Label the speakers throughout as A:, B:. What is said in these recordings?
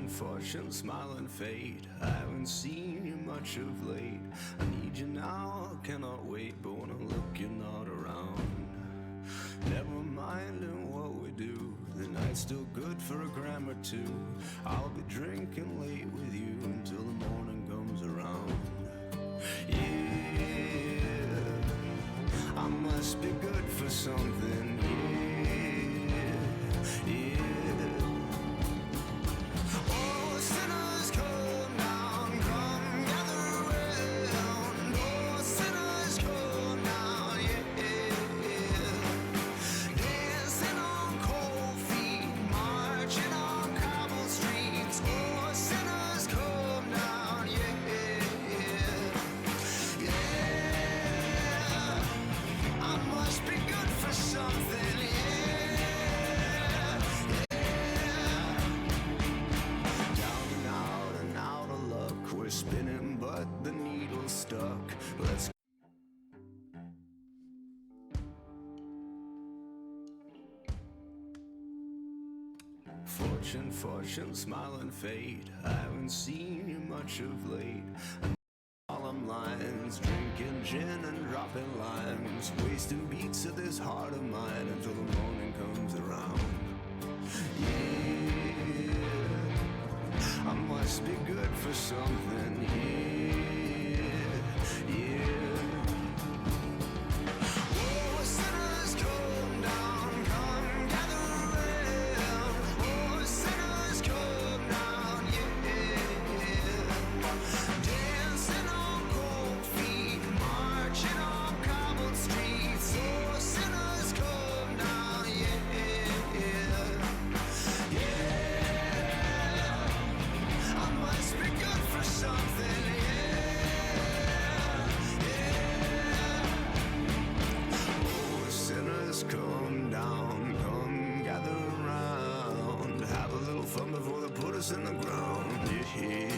A: Fortune, smile and fade. I haven't seen you much of late. I need you now, cannot wait. But when I look, you're not around. Never minding what we do. The night's still good for a gram or two. I'll be drinking late with you until the morning comes around. Yeah, I must be good for something. Yeah, yeah. Spinning, but the needle's stuck. Let's Fortune, smile and fade. I haven't seen you much of late. Solemn lines, drinking gin and dropping limes, wasting beats of this heart of mine until the morning comes around. Yeah, I must be good for something, yeah, yeah. Oh, sinners, come down, come gather around. Oh, sinners, come down, yeah. Dancing on cold feet, marching on cobbled streets. Oh, sinners, come down, yeah, yeah. Must be good for something, yeah, yeah. Oh, sinners, come down, come gather around, have a little fun before they put us in the ground, yeah.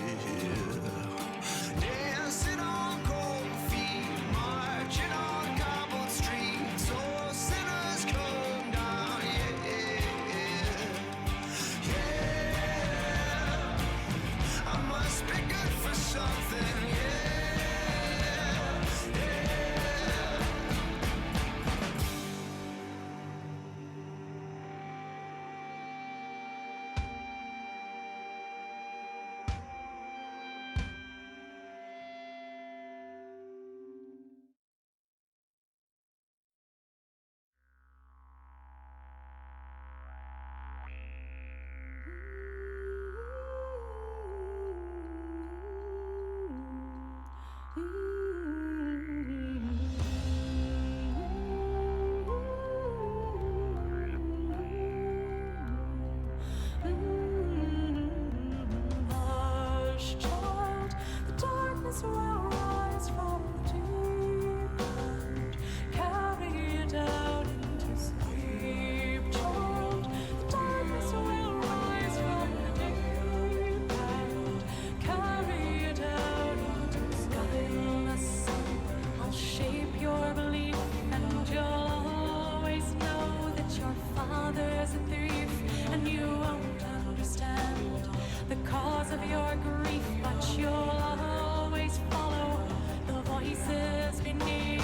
A: Dancing on cold feet, marching on cobbled streets. Oh, sinners, come down, yeah, yeah. I must be good for something, yeah, yeah.
B: Hush, child, the darkness will rise from the deep end. Carry it out into sleep, child. The darkness will rise from the deep end. Carry it out into stillness. I'll shape your belief, and you'll always know that your father's a thief, and you won't understand the cause of your grief, but you'll always follow the voices beneath.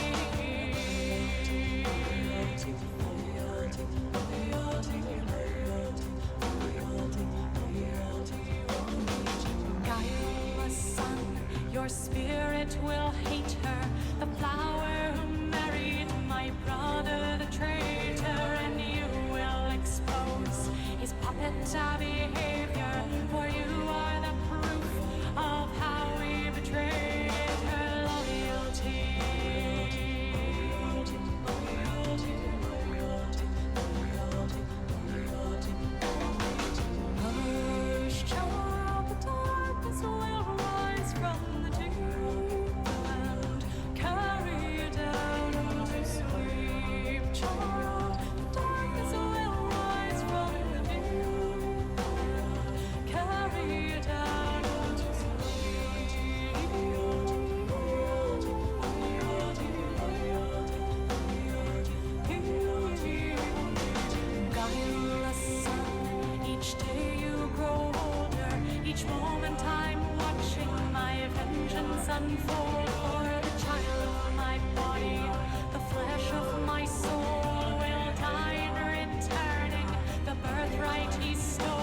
B: Guileless son, your spirit will hate her, the flower who married my brother, the traitor, and you will expose his puppet behavior, for you are the proof of how we betrayed her loyalty. Hush, child, the darkness will rise from the deep end. for the child of my body, the flesh of my soul will die in returning the birthright he stole.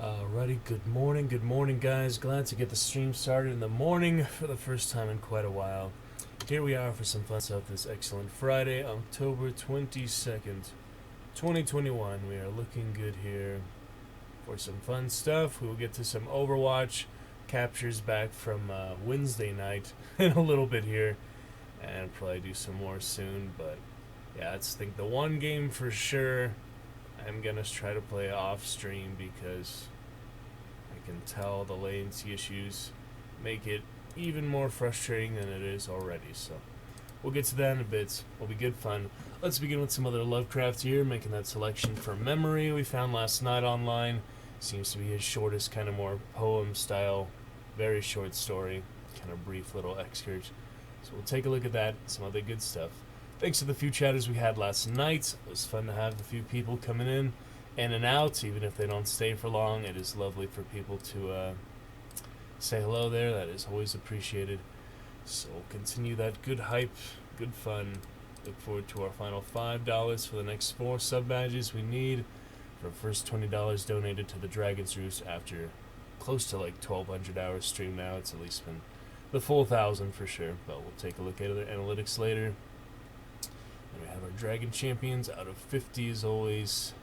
C: Alrighty, good morning guys. Glad to get the stream started in the morning for the first time in quite a while. Here we are for some fun stuff this excellent Friday, October 22nd, 2021. We are looking good here for some fun stuff. We will get to some Overwatch captures back from Wednesday night in a little bit here, and probably do some more soon, but yeah, I think the one game for sure I'm gonna try to play off stream because I can tell the latency issues make it even more frustrating than it is already. So we'll get to that in a bit. Will be good fun. Let's begin with some other Lovecraft here, making that selection from memory we found last night online. Seems to be his shortest, kind of more poem style, very short story, kind of brief little excerpt. So we'll take a look at that, some other good stuff. Thanks to the few chatters we had last night. It was fun to have a few people coming in and out, even if they don't stay for long. It is lovely for people to say hello there. That is always appreciated. So we'll continue that good hype, good fun. Look forward to our final $5 for the next 4 sub badges we need for our first $20 donated to the Dragon's Roost after close to like 1,200 hours stream now. It's at least been the full 1,000 for sure, but we'll take a look at other analytics later. And we have our Dragon Champions out of 50 as always.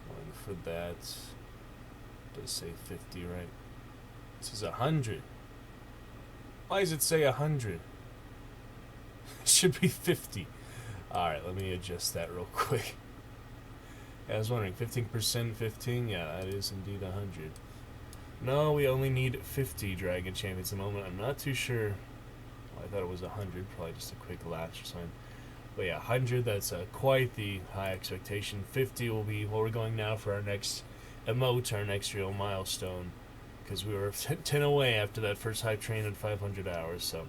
C: Going for that. It does say 50, right? This is 100. Why does it say 100? It should be 50. Alright, let me adjust that real quick. I was wondering, 15%, 15? Yeah, that is indeed 100. No, we only need 50 Dragon Champions at the moment. I'm not too sure. Well, I thought it was 100, probably just a quick latch or something. But yeah, 100, that's quite the high expectation. 50 will be where we're going now for our next emote, our next real milestone. Because we were 10 away after that first hype train at 500 hours, so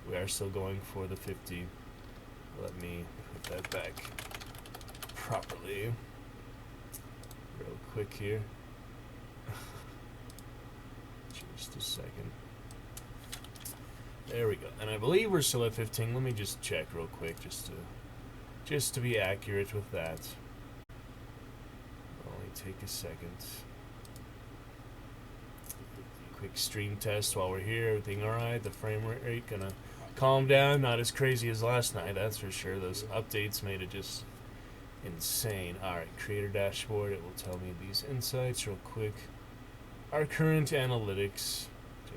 C: we are still going for the 50. Let me put that back properly. Real quick here. Just a second. There we go. And I believe we're still at 15. Let me just check real quick just to be accurate with that. It'll only take a second. Quick stream test while we're here. Everything alright? The frame rate gonna calm down? Not as crazy as last night, that's for sure. Those updates made it just insane. Alright, creator dashboard. It will tell me these insights real quick. Our current analytics,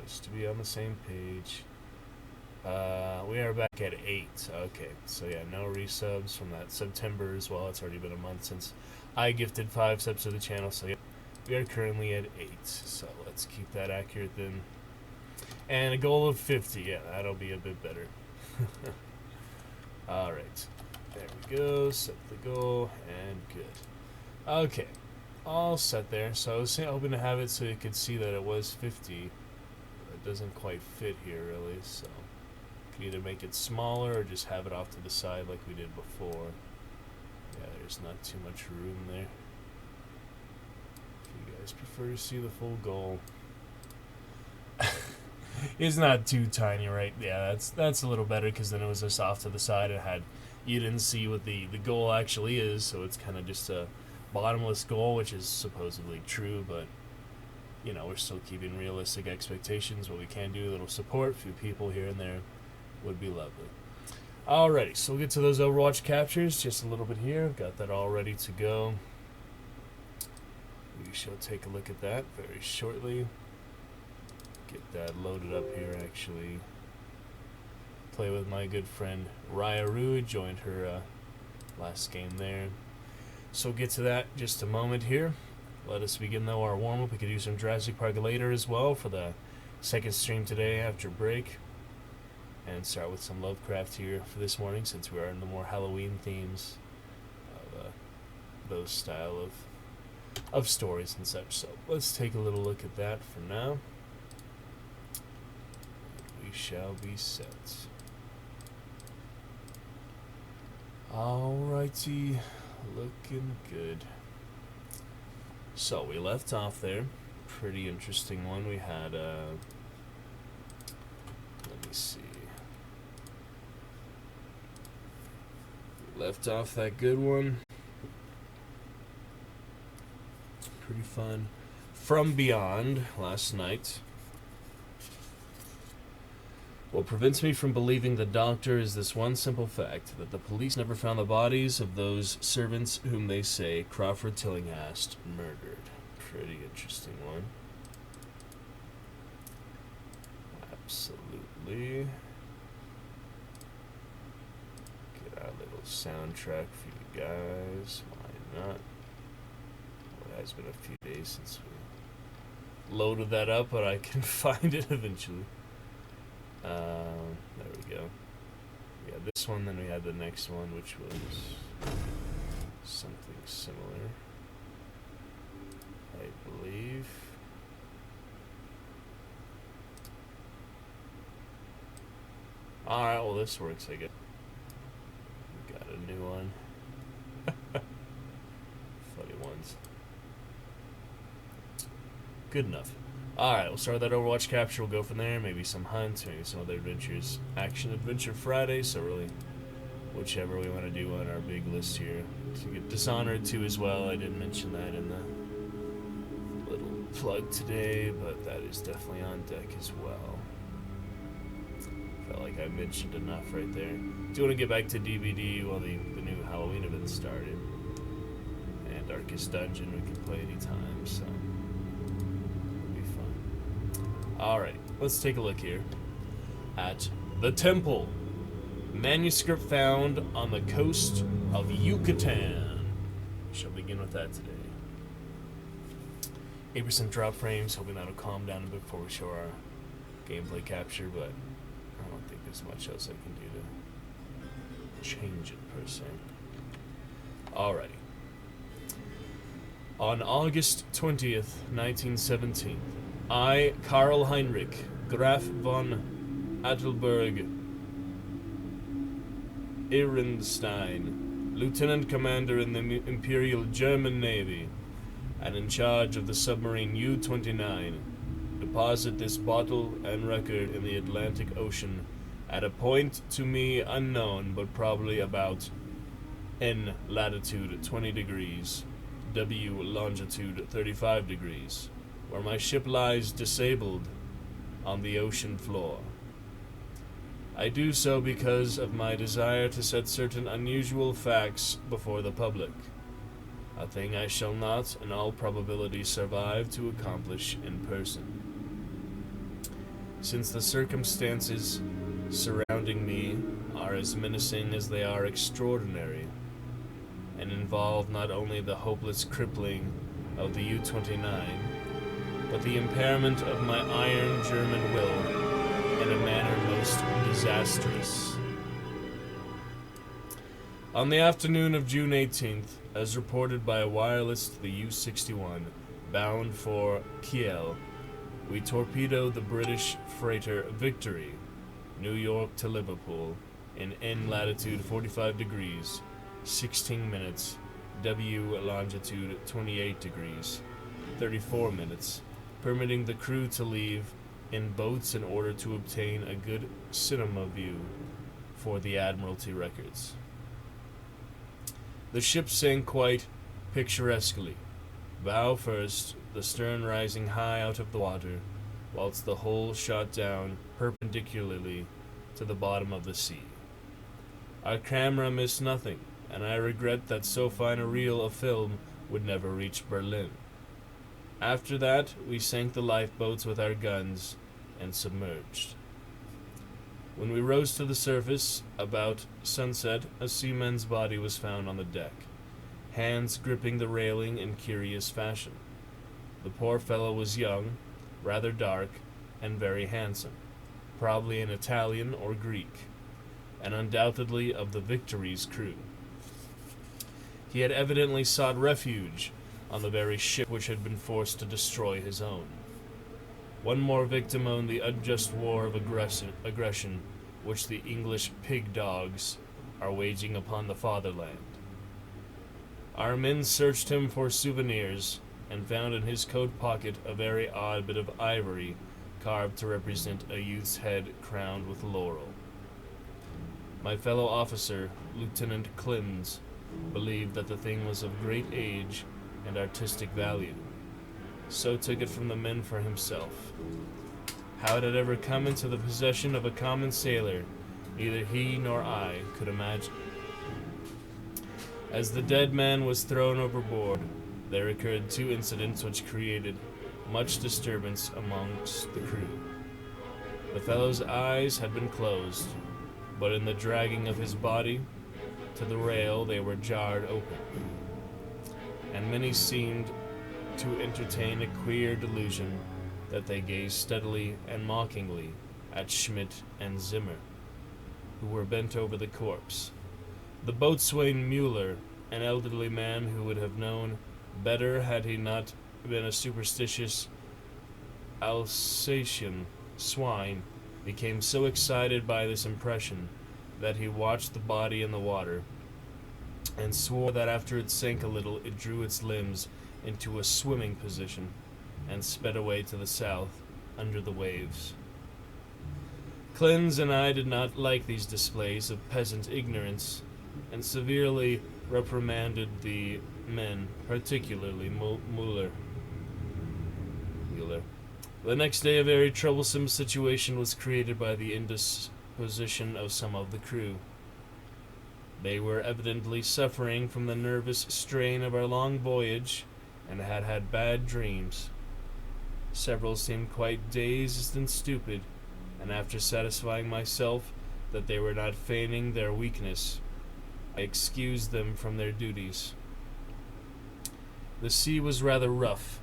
C: just to be on the same page. We are back at 8. Okay, so yeah, no resubs from that September as well. It's already been a month since I gifted 5 subs to the channel, so yeah, we are currently at 8. So let's keep that accurate then. And a goal of 50. Yeah, that'll be a bit better. Alright, there we go. Set the goal, and good. Okay, all set there. So I was hoping to have it so you could see that it was 50. It doesn't quite fit here really, so either make it smaller or just have it off to the side like we did before. Yeah, there's not too much room there. If you guys prefer to see the full goal. It's not too tiny, right? Yeah, that's a little better because then it was just off to the side. It had, you didn't see what the goal actually is, so it's kind of just a bottomless goal, which is supposedly true, but you know, we're still keeping realistic expectations. What we can do, a little support, a few people here and there would be lovely. Alrighty, so we'll get to those Overwatch captures just a little bit here. Got that all ready to go. We shall take a look at that very shortly. Get that loaded up here, actually. Play with my good friend Raya Rue. Joined her last game there. So we'll get to that in just a moment here. Let us begin, though, our warm-up. We could do some Jurassic Park later as well for the second stream today after break. And start with some Lovecraft here for this morning, since we are in the more Halloween themes of those style of stories and such. So let's take a little look at that for now. We shall be set. Alrighty, looking good. So we left off there. Pretty interesting one. We had let me see. Left off that good one. Pretty fun. From Beyond last night. What prevents me from believing the doctor is this one simple fact, that the police never found the bodies of those servants whom they say Crawford Tillinghast murdered. Pretty interesting one. Absolutely. Get our little soundtrack for you guys. Why not? Well, it has been a few days since we loaded that up, but I can find it eventually. There we go. We had this one, then we had the next one, which was something similar, I believe. Alright, well this works, I guess. We got a new one. Funny ones. Good enough. Alright, we'll start with that Overwatch capture. We'll go from there. Maybe some hunts, maybe some other adventures. Action Adventure Friday, so really whichever we want to do on our big list here. To get Dishonored 2 as well. I didn't mention that in the little plug today, but that is definitely on deck as well. Felt like I mentioned enough right there. Do want to get back to DVD while the new Halloween event started. And Darkest Dungeon we can play anytime, so it'll be fun. Alright, let's take a look here at The Temple. Manuscript found on the coast of Yucatan. We shall begin with that today. 8% drop frames, hoping that'll calm down a bit before we show our gameplay capture, but I don't think there's much else I can do to change it per se. Alrighty. On August 20th, 1917, I, Karl Heinrich, Graf von Adelberg Ehrenstein, Lieutenant Commander in the Imperial German Navy, and in charge of the submarine U-29, deposit this bottle and record in the Atlantic Ocean at a point to me unknown, but probably about N latitude 20 degrees, W longitude 35 degrees, where my ship lies disabled on the ocean floor. I do so because of my desire to set certain unusual facts before the public, a thing I shall not, in all probability, survive to accomplish in person. Since the circumstances surrounding me are as menacing as they are extraordinary, and involve not only the hopeless crippling of the U-29, but the impairment of my iron German will in a manner most disastrous. On the afternoon of June 18th, as reported by a wireless to the U-61, bound for Kiel, we torpedoed the British freighter Victory, New York to Liverpool, in N latitude 45 degrees, 16 minutes, W longitude 28 degrees, 34 minutes, permitting the crew to leave in boats in order to obtain a good cinema view for the Admiralty records. The ship sank quite picturesquely, bow first, the stern rising high out of the water, whilst the hull shot down perpendicularly to the bottom of the sea. Our camera missed nothing, and I regret that so fine a reel of film would never reach Berlin. After that, we sank the lifeboats with our guns and submerged. When we rose to the surface, about sunset, a seaman's body was found on the deck, hands gripping the railing in curious fashion. The poor fellow was young, rather dark, and very handsome, probably an Italian or Greek, and undoubtedly of the Victory's crew. He had evidently sought refuge on the very ship which had been forced to destroy his own. One more victim on the unjust war of aggression which the English pig dogs are waging upon the fatherland. Our men searched him for souvenirs and found in his coat pocket a very odd bit of ivory carved to represent a youth's head crowned with laurel. My fellow officer, Lieutenant Klins, believed that the thing was of great age and artistic value, so took it from the men for himself. How it had ever come into the possession of a common sailor, neither he nor I could imagine. As the dead man was thrown overboard, there occurred two incidents which created much disturbance amongst the crew. The fellow's eyes had been closed, but in the dragging of his body to the rail they were jarred open, and many seemed to entertain a queer delusion that they gazed steadily and mockingly at Schmidt and Zimmer, who were bent over the corpse. The boatswain Mueller, an elderly man who would have known better had he not been a superstitious Alsatian swine, became so excited by this impression that he watched the body in the water and swore that after it sank a little it drew its limbs into a swimming position and sped away to the south under the waves. Klins and I did not like these displays of peasant ignorance and severely reprimanded the men, particularly Mueller. The next day a very troublesome situation was created by the indisposition of some of the crew. They were evidently suffering from the nervous strain of our long voyage and had had bad dreams. Several seemed quite dazed and stupid, and after satisfying myself that they were not feigning their weakness, I excused them from their duties. The sea was rather rough,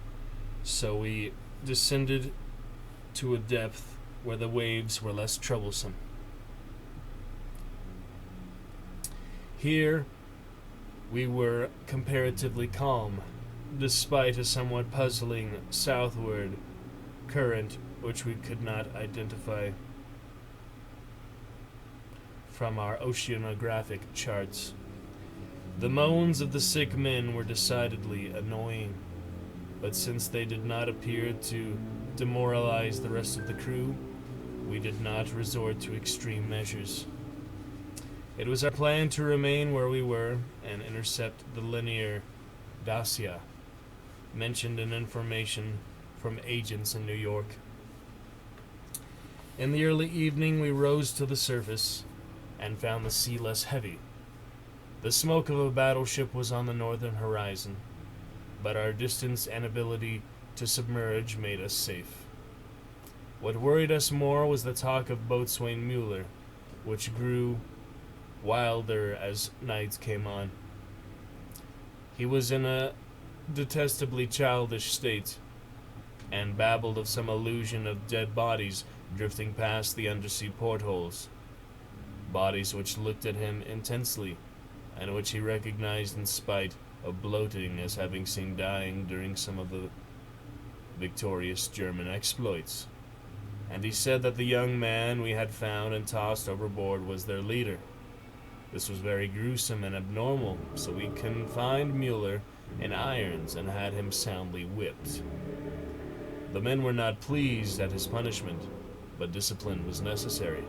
C: so we descended to a depth where the waves were less troublesome. Here we were comparatively calm, despite a somewhat puzzling southward current which we could not identify from our oceanographic charts. The moans of the sick men were decidedly annoying, but since they did not appear to demoralize the rest of the crew, we did not resort to extreme measures. It was our plan to remain where we were and intercept the linear Dacia, mentioned in information from agents in New York. In the early evening we rose to the surface and found the sea less heavy. The smoke of a battleship was on the northern horizon, but our distance and ability to submerge made us safe. What worried us more was the talk of boatswain Mueller, which grew wilder as night came on. He was in a detestably childish state, and babbled of some illusion of dead bodies drifting past the undersea portholes, bodies which looked at him intensely, and which he recognized in spite of bloating as having seen dying during some of the victorious German exploits. And he said that the young man we had found and tossed overboard was their leader. This was very gruesome and abnormal, so we confined Mueller in irons and had him soundly whipped. The men were not pleased at his punishment, but discipline was necessary.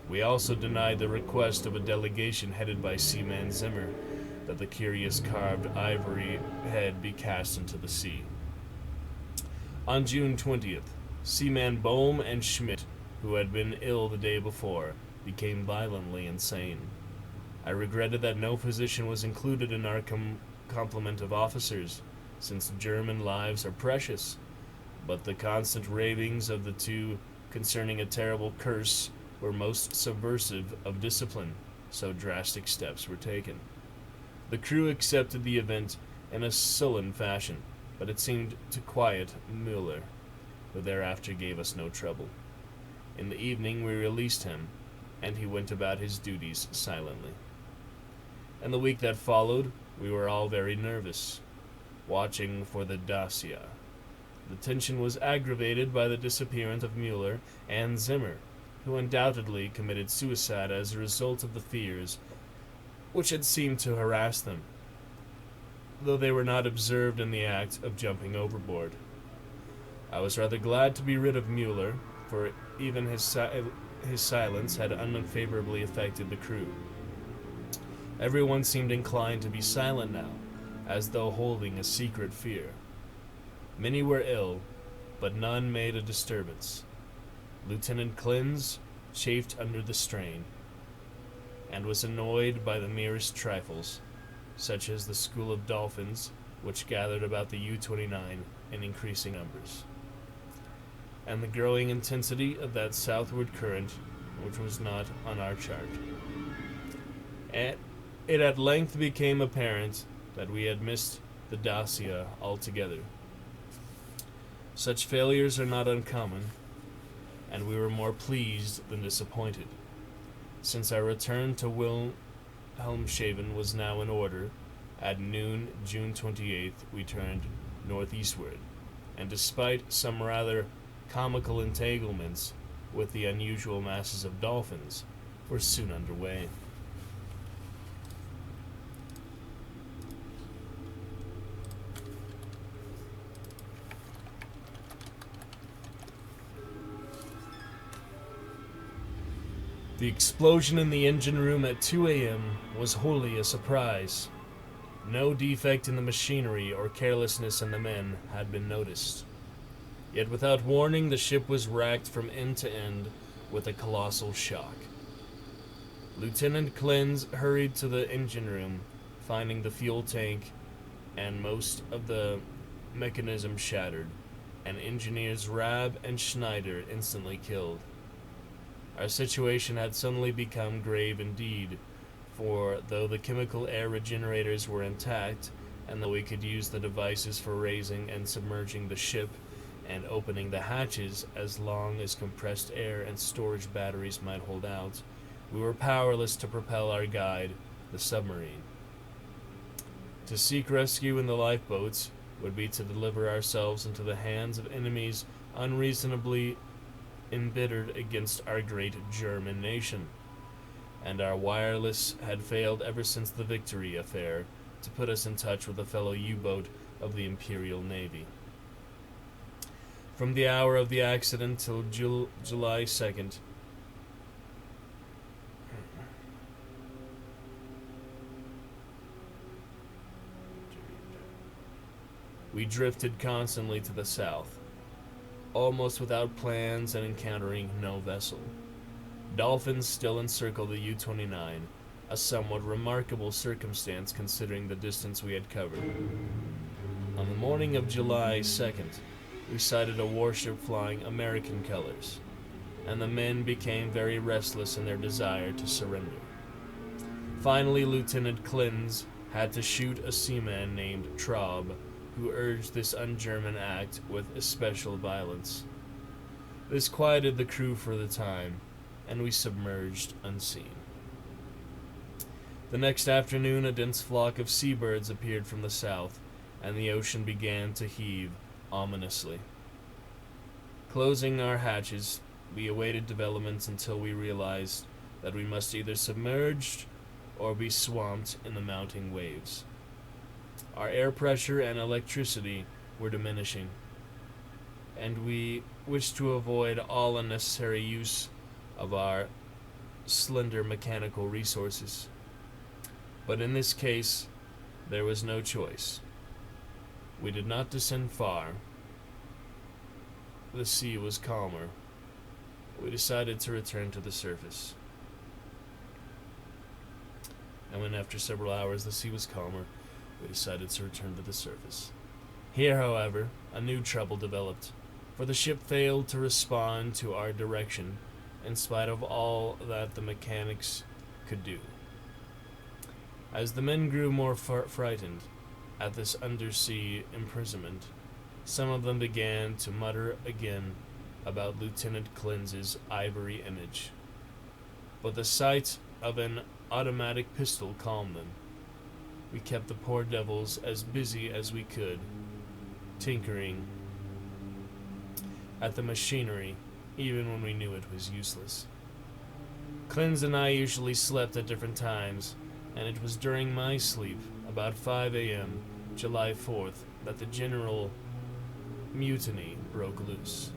C: We also denied the request of a delegation headed by Seaman Zimmer that the curious carved ivory head be cast into the sea. On June 20th, Seaman Bohm and Schmidt, who had been ill the day before, became violently insane. I regretted that no physician was included in our complement of officers, since German lives are precious, but the constant ravings of the two concerning a terrible curse were most subversive of discipline, so drastic steps were taken. The crew accepted the event in a sullen fashion, but it seemed to quiet Müller, who thereafter gave us no trouble. In the evening we released him, and he went about his duties silently. In the week that followed, we were all very nervous, watching for the Dacia. The tension was aggravated by the disappearance of Müller and Zimmer, who undoubtedly committed suicide as a result of the fears which had seemed to harass them, though they were not observed in the act of jumping overboard. I was rather glad to be rid of Müller, for even his silence had unfavorably affected the crew. Everyone seemed inclined to be silent now, as though holding a secret fear. Many were ill, but none made a disturbance. Lieutenant Klins chafed under the strain, and was annoyed by the merest trifles, such as the school of dolphins, which gathered about the U-29 in increasing numbers, and the growing intensity of that southward current, which was not on our chart. It at length became apparent that we had missed the Dacia altogether. Such failures are not uncommon, and we were more pleased than disappointed. Since our return to Wilhelmshaven was now in order, at noon, June 28th, we turned northeastward, and despite some rather comical entanglements with the unusual masses of dolphins, were soon underway. The explosion in the engine room at 2 a.m. was wholly a surprise. No defect in the machinery or carelessness in the men had been noticed. Yet without warning, the ship was racked from end to end with a colossal shock. Lieutenant Klins hurried to the engine room, finding the fuel tank and most of the mechanism shattered, and engineers Raab and Schneider instantly killed. Our situation had suddenly become grave indeed, for though the chemical air regenerators were intact, and though we could use the devices for raising and submerging the ship and opening the hatches as long as compressed air and storage batteries might hold out, we were powerless to propel our guide, the submarine. To seek rescue in the lifeboats would be to deliver ourselves into the hands of enemies unreasonably embittered against our great German nation, and our wireless had failed ever since the Victory affair to put us in touch with a fellow U-boat of the Imperial Navy. From the hour of the accident till July 2nd, we drifted constantly to the south, almost without plans and encountering no vessel. Dolphins still encircle the U-29, a somewhat remarkable circumstance considering the distance we had covered. On the morning of July 2nd, we sighted a warship flying American colors, and the men became very restless in their desire to surrender. Finally, Lieutenant Klins had to shoot a seaman named Traub, who urged this un-German act with especial violence. This quieted the crew for the time, and we submerged unseen. The next afternoon, a dense flock of seabirds appeared from the south, and the ocean began to heave ominously. Closing our hatches, we awaited developments until we realized that we must either submerge or be swamped in the mounting waves. Our air pressure and electricity were diminishing, and we wished to avoid all unnecessary use of our slender mechanical resources. But in this case, there was no choice. We did not descend far. The sea was calmer. We decided to return to the surface. and when after several hours the sea was calmer, we decided to return to the surface. Here, however, a new trouble developed, for the ship failed to respond to our direction, in spite of all that the mechanics could do. As the men grew more frightened at this undersea imprisonment, some of them began to mutter again about Lieutenant Clinton's ivory image. But the sight of an automatic pistol calmed them. We kept the poor devils as busy as we could, tinkering at the machinery, even when we knew it was useless. Clinton and I usually slept at different times, and it was during my sleep, about 5 a.m., July 4th, that the general mutiny broke loose.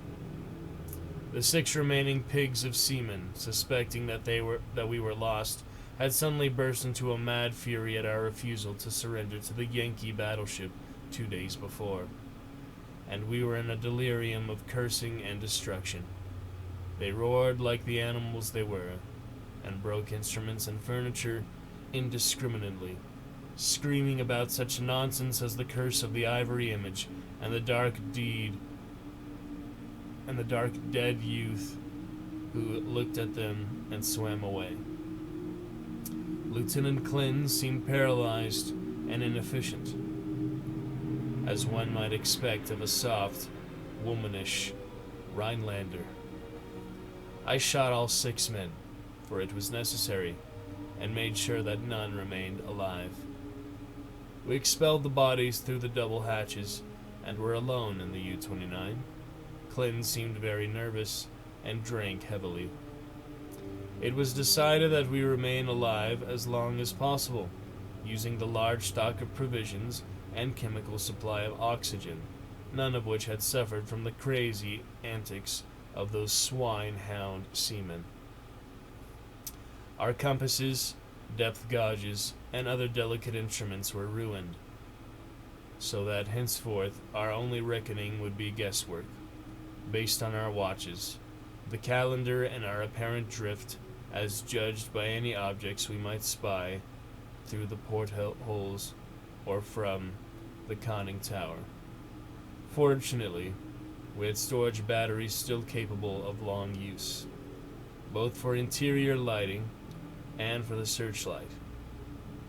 C: The 6 remaining pigs of seamen, suspecting that we were lost, had suddenly burst into a mad fury at our refusal to surrender to the Yankee battleship 2 days before, and we were in a delirium of cursing and destruction. They roared like the animals they were, and broke instruments and furniture indiscriminately, screaming about such nonsense as the curse of the ivory image and the dark dead youth who looked at them and swam away. Lieutenant Clinton seemed paralyzed and inefficient, as one might expect of a soft, womanish Rhinelander. I shot all 6 men, for it was necessary, and made sure that none remained alive. We expelled the bodies through the double hatches, and were alone in the U-29. Clinton seemed very nervous, and drank heavily. It was decided that we remain alive as long as possible, using the large stock of provisions and chemical supply of oxygen, none of which had suffered from the crazy antics of those swine-hound seamen. Our compasses, depth gauges, and other delicate instruments were ruined, so that henceforth our only reckoning would be guesswork, based on our watches, the calendar, and our apparent drift, as judged by any objects we might spy through the portholes or from the conning tower. Fortunately, we had storage batteries still capable of long use, both for interior lighting and for the searchlight.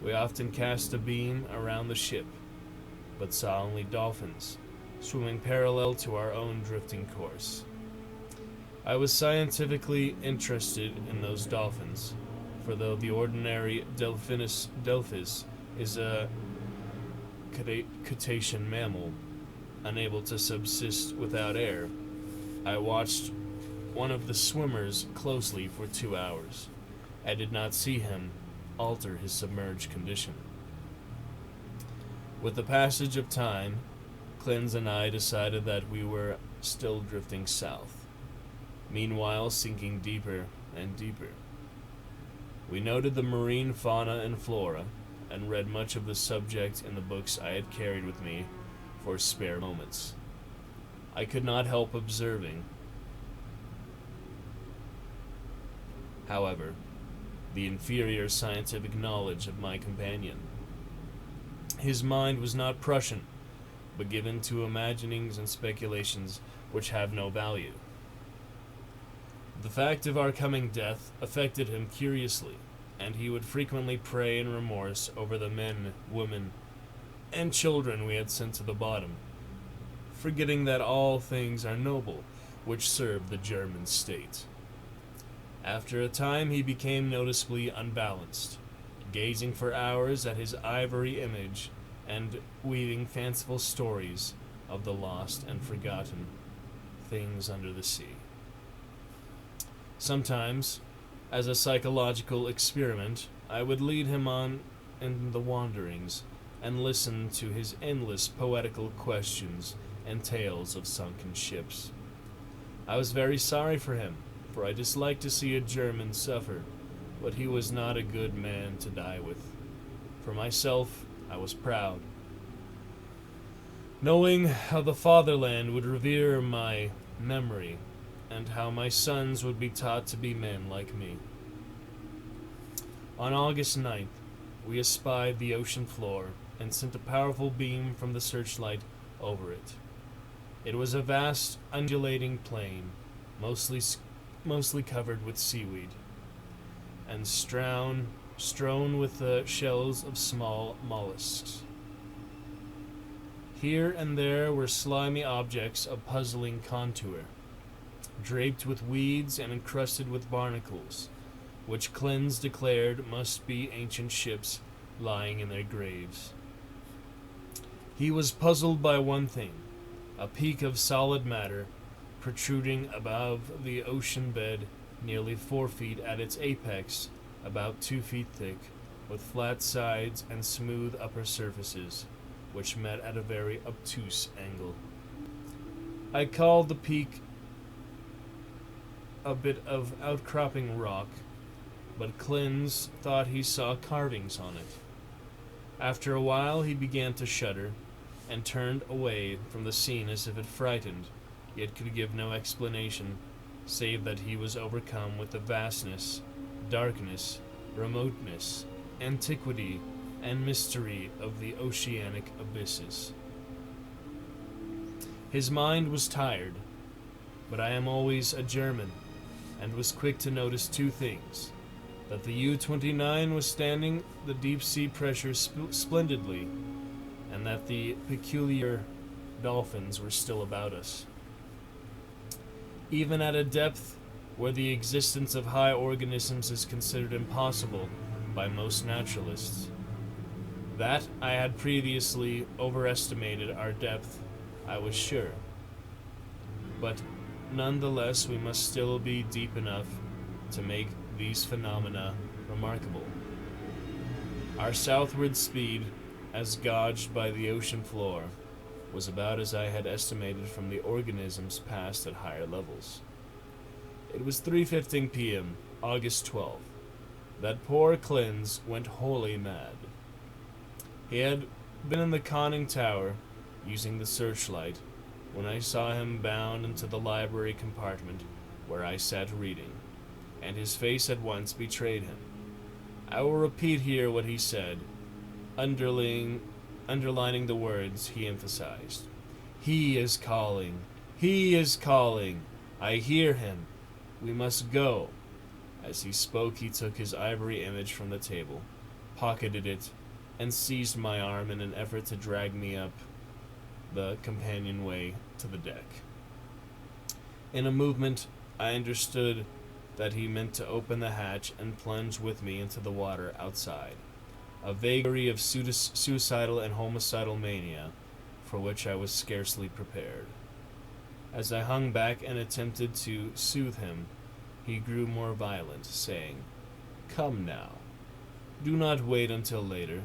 C: We often cast a beam around the ship, but saw only dolphins, swimming parallel to our own drifting course. I was scientifically interested in those dolphins, for though the ordinary delphis is a cetacean mammal, unable to subsist without air, I watched one of the swimmers closely for 2 hours. I did not see him alter his submerged condition. With the passage of time, Clinton and I decided that we were still drifting south, meanwhile sinking deeper and deeper. We noted the marine fauna and flora, and read much of the subject in the books I had carried with me for spare moments. I could not help observing, however, the inferior scientific knowledge of my companion. His mind was not Prussian, but given to imaginings and speculations which have no value. The fact of our coming death affected him curiously, and he would frequently pray in remorse over the men, women, and children we had sent to the bottom, forgetting that all things are noble which serve the German state. After a time he became noticeably unbalanced, gazing for hours at his ivory image and weaving fanciful stories of the lost and forgotten things under the sea. Sometimes, as a psychological experiment, I would lead him on in the wanderings and listen to his endless poetical questions and tales of sunken ships. I was very sorry for him, for I disliked to see a German suffer, but he was not a good man to die with. For myself, I was proud, knowing how the fatherland would revere my memory, and how my sons would be taught to be men like me. On August 9th, we espied the ocean floor and sent a powerful beam from the searchlight over it. It was a vast, undulating plain, mostly covered with seaweed, and strewn with the shells of small mollusks. Here and there were slimy objects of puzzling contour, draped with weeds and encrusted with barnacles, which Clens declared must be ancient ships lying in their graves. He was puzzled by one thing: a peak of solid matter protruding above the ocean bed nearly 4 feet at its apex, about 2 feet thick, with flat sides and smooth upper surfaces, which met at a very obtuse angle. I called the peak a bit of outcropping rock, but Clens thought he saw carvings on it. After a while he began to shudder, and turned away from the scene as if it frightened, yet could give no explanation, save that he was overcome with the vastness, darkness, remoteness, antiquity, and mystery of the oceanic abysses. His mind was tired, but I am always a German, and was quick to notice 2 things: that the U-29 was standing the deep-sea pressure splendidly, and that the peculiar dolphins were still about us. Even at a depth where the existence of high organisms is considered impossible by most naturalists. That I had previously overestimated our depth, I was sure. But nonetheless, we must still be deep enough to make these phenomena remarkable. Our southward speed, as gauged by the ocean floor, was about as I had estimated from the organisms passed at higher levels. It was 3:15 p.m., August 12th, that poor Clens went wholly mad. He had been in the conning tower, using the searchlight, when I saw him bound into the library compartment where I sat reading, and his face at once betrayed him. I will repeat here what he said, underlining the words he emphasized. "He is calling! He is calling! I hear him! We must go!" As he spoke, he took his ivory image from the table, pocketed it, and seized my arm in an effort to drag me up the companionway to the deck. In a movement, I understood that he meant to open the hatch and plunge with me into the water outside, a vagary of suicidal and homicidal mania for which I was scarcely prepared. As I hung back and attempted to soothe him, he grew more violent, saying, "Come now, do not wait until later.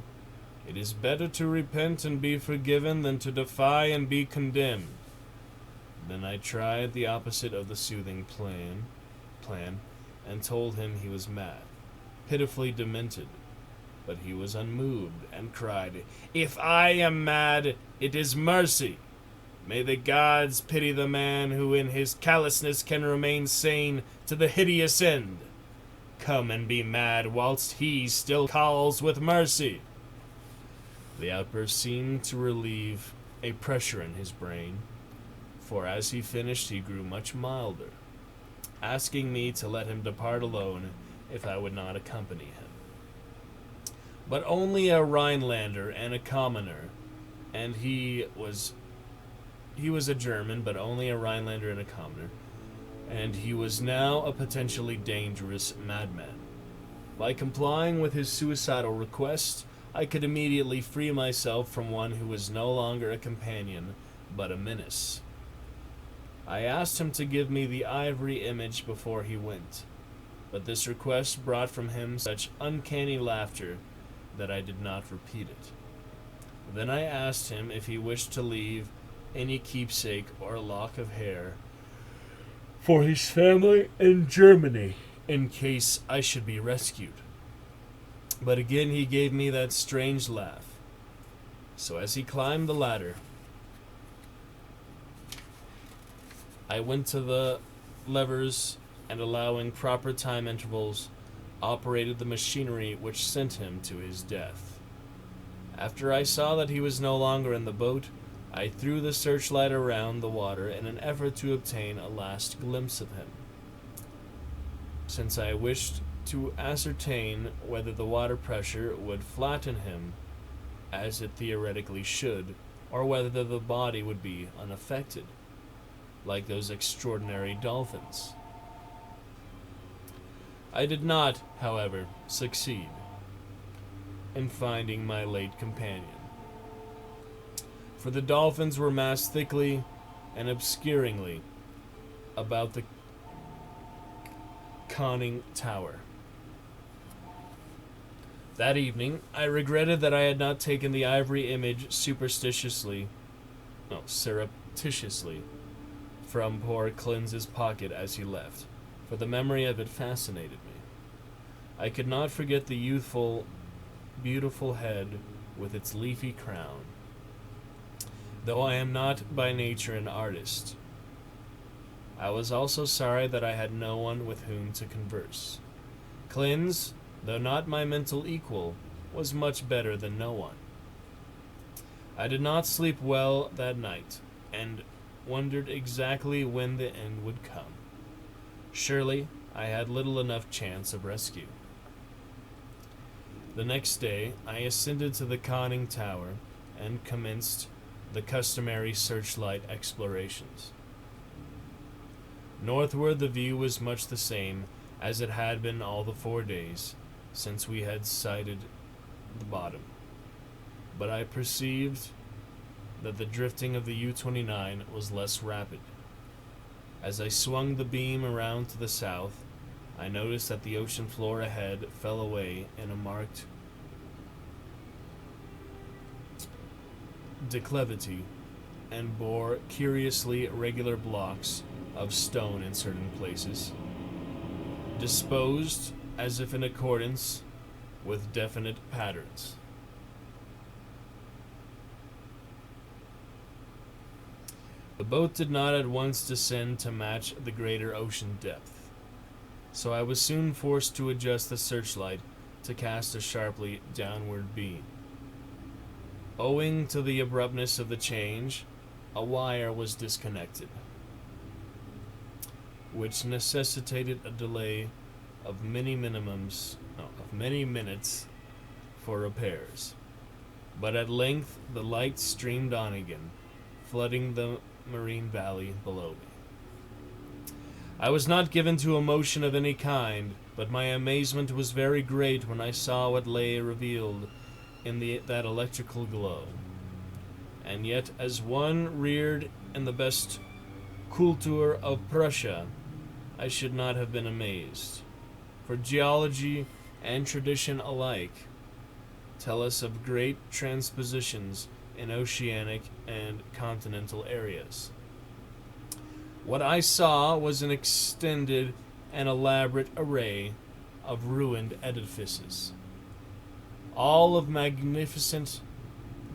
C: It is better to repent and be forgiven than to defy and be condemned." Then I tried the opposite of the soothing plan, and told him he was mad, pitifully demented. But he was unmoved, and cried, "If I am mad, it is mercy. May the gods pity the man who in his callousness can remain sane to the hideous end. Come and be mad whilst he still calls with mercy." The outburst seemed to relieve a pressure in his brain, for as he finished he grew much milder, asking me to let him depart alone if I would not accompany him. But only a Rhinelander and a commoner, and he was a German, but only a Rhinelander and a commoner, and he was now a potentially dangerous madman. By complying with his suicidal request, I could immediately free myself from one who was no longer a companion, but a menace. I asked him to give me the ivory image before he went, but this request brought from him such uncanny laughter that I did not repeat it. Then I asked him if he wished to leave any keepsake or lock of hair for his family in Germany in case I should be rescued. But again he gave me that strange laugh. So as he climbed the ladder, I went to the levers and, allowing proper time intervals, operated the machinery which sent him to his death. After I saw that he was no longer in the boat, I threw the searchlight around the water in an effort to obtain a last glimpse of him, since I wished to ascertain whether the water pressure would flatten him, as it theoretically should, or whether the body would be unaffected, like those extraordinary dolphins. I did not, however, succeed in finding my late companion, for the dolphins were massed thickly and obscuringly about the conning tower. That evening, I regretted that I had not taken the ivory image surreptitiously from poor Clinton's pocket as he left, for the memory of it fascinated me. I could not forget the youthful, beautiful head with its leafy crown, though I am not by nature an artist. I was also sorry that I had no one with whom to converse. Clinton's, though not my mental equal, was much better than no one. I did not sleep well that night, and wondered exactly when the end would come. Surely, I had little enough chance of rescue. The next day, I ascended to the conning tower and commenced the customary searchlight explorations. Northward, the view was much the same as it had been all the 4 days since we had sighted the bottom, but I perceived that the drifting of the U-29 was less rapid. As I swung the beam around to the south, I noticed that the ocean floor ahead fell away in a marked declivity and bore curiously regular blocks of stone in certain places, disposed as if in accordance with definite patterns. The boat did not at once descend to match the greater ocean depth, so I was soon forced to adjust the searchlight to cast a sharply downward beam. Owing to the abruptness of the change, a wire was disconnected, which necessitated a delay of many minutes for repairs. But at length the light streamed on again, flooding the marine valley below me. I was not given to emotion of any kind, but my amazement was very great when I saw what lay revealed in that electrical glow. And yet, as one reared in the best Kultur of Prussia, I should not have been amazed, for geology and tradition alike tell us of great transpositions in oceanic and continental areas. What I saw was an extended and elaborate array of ruined edifices, all of magnificent,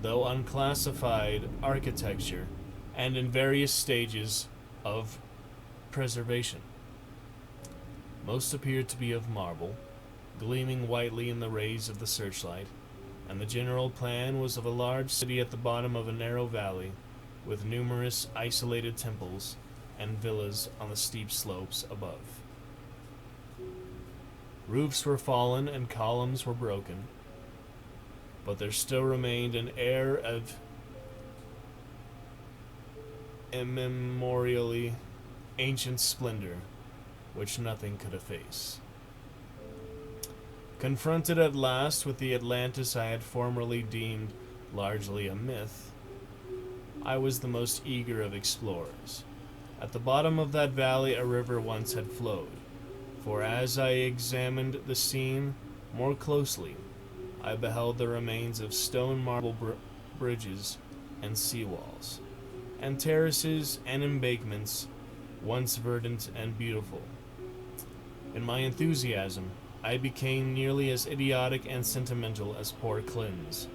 C: though unclassified, architecture, and in various stages of preservation. Most appeared to be of marble, gleaming whitely in the rays of the searchlight, and the general plan was of a large city at the bottom of a narrow valley, with numerous isolated temples and villas on the steep slopes above. Roofs were fallen and columns were broken, but there still remained an air of immemorially ancient splendor which nothing could efface. Confronted at last with the Atlantis I had formerly deemed largely a myth, I was the most eager of explorers. At the bottom of that valley a river once had flowed, for as I examined the scene more closely, I beheld the remains of stone marble bridges and seawalls, and terraces and embankments once verdant and beautiful. In my enthusiasm, I became nearly as idiotic and sentimental as poor Clinton's,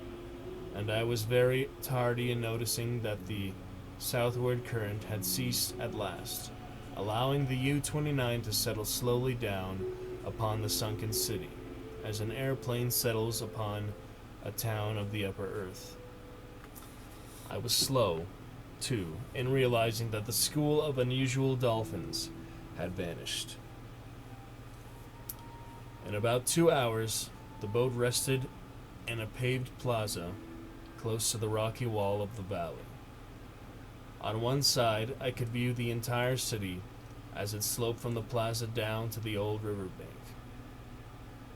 C: and I was very tardy in noticing that the southward current had ceased at last, allowing the U-29 to settle slowly down upon the sunken city, as an airplane settles upon a town of the upper earth. I was slow, too, in realizing that the school of unusual dolphins had vanished. In about 2 hours, the boat rested in a paved plaza close to the rocky wall of the valley. On one side, I could view the entire city as it sloped from the plaza down to the old riverbank.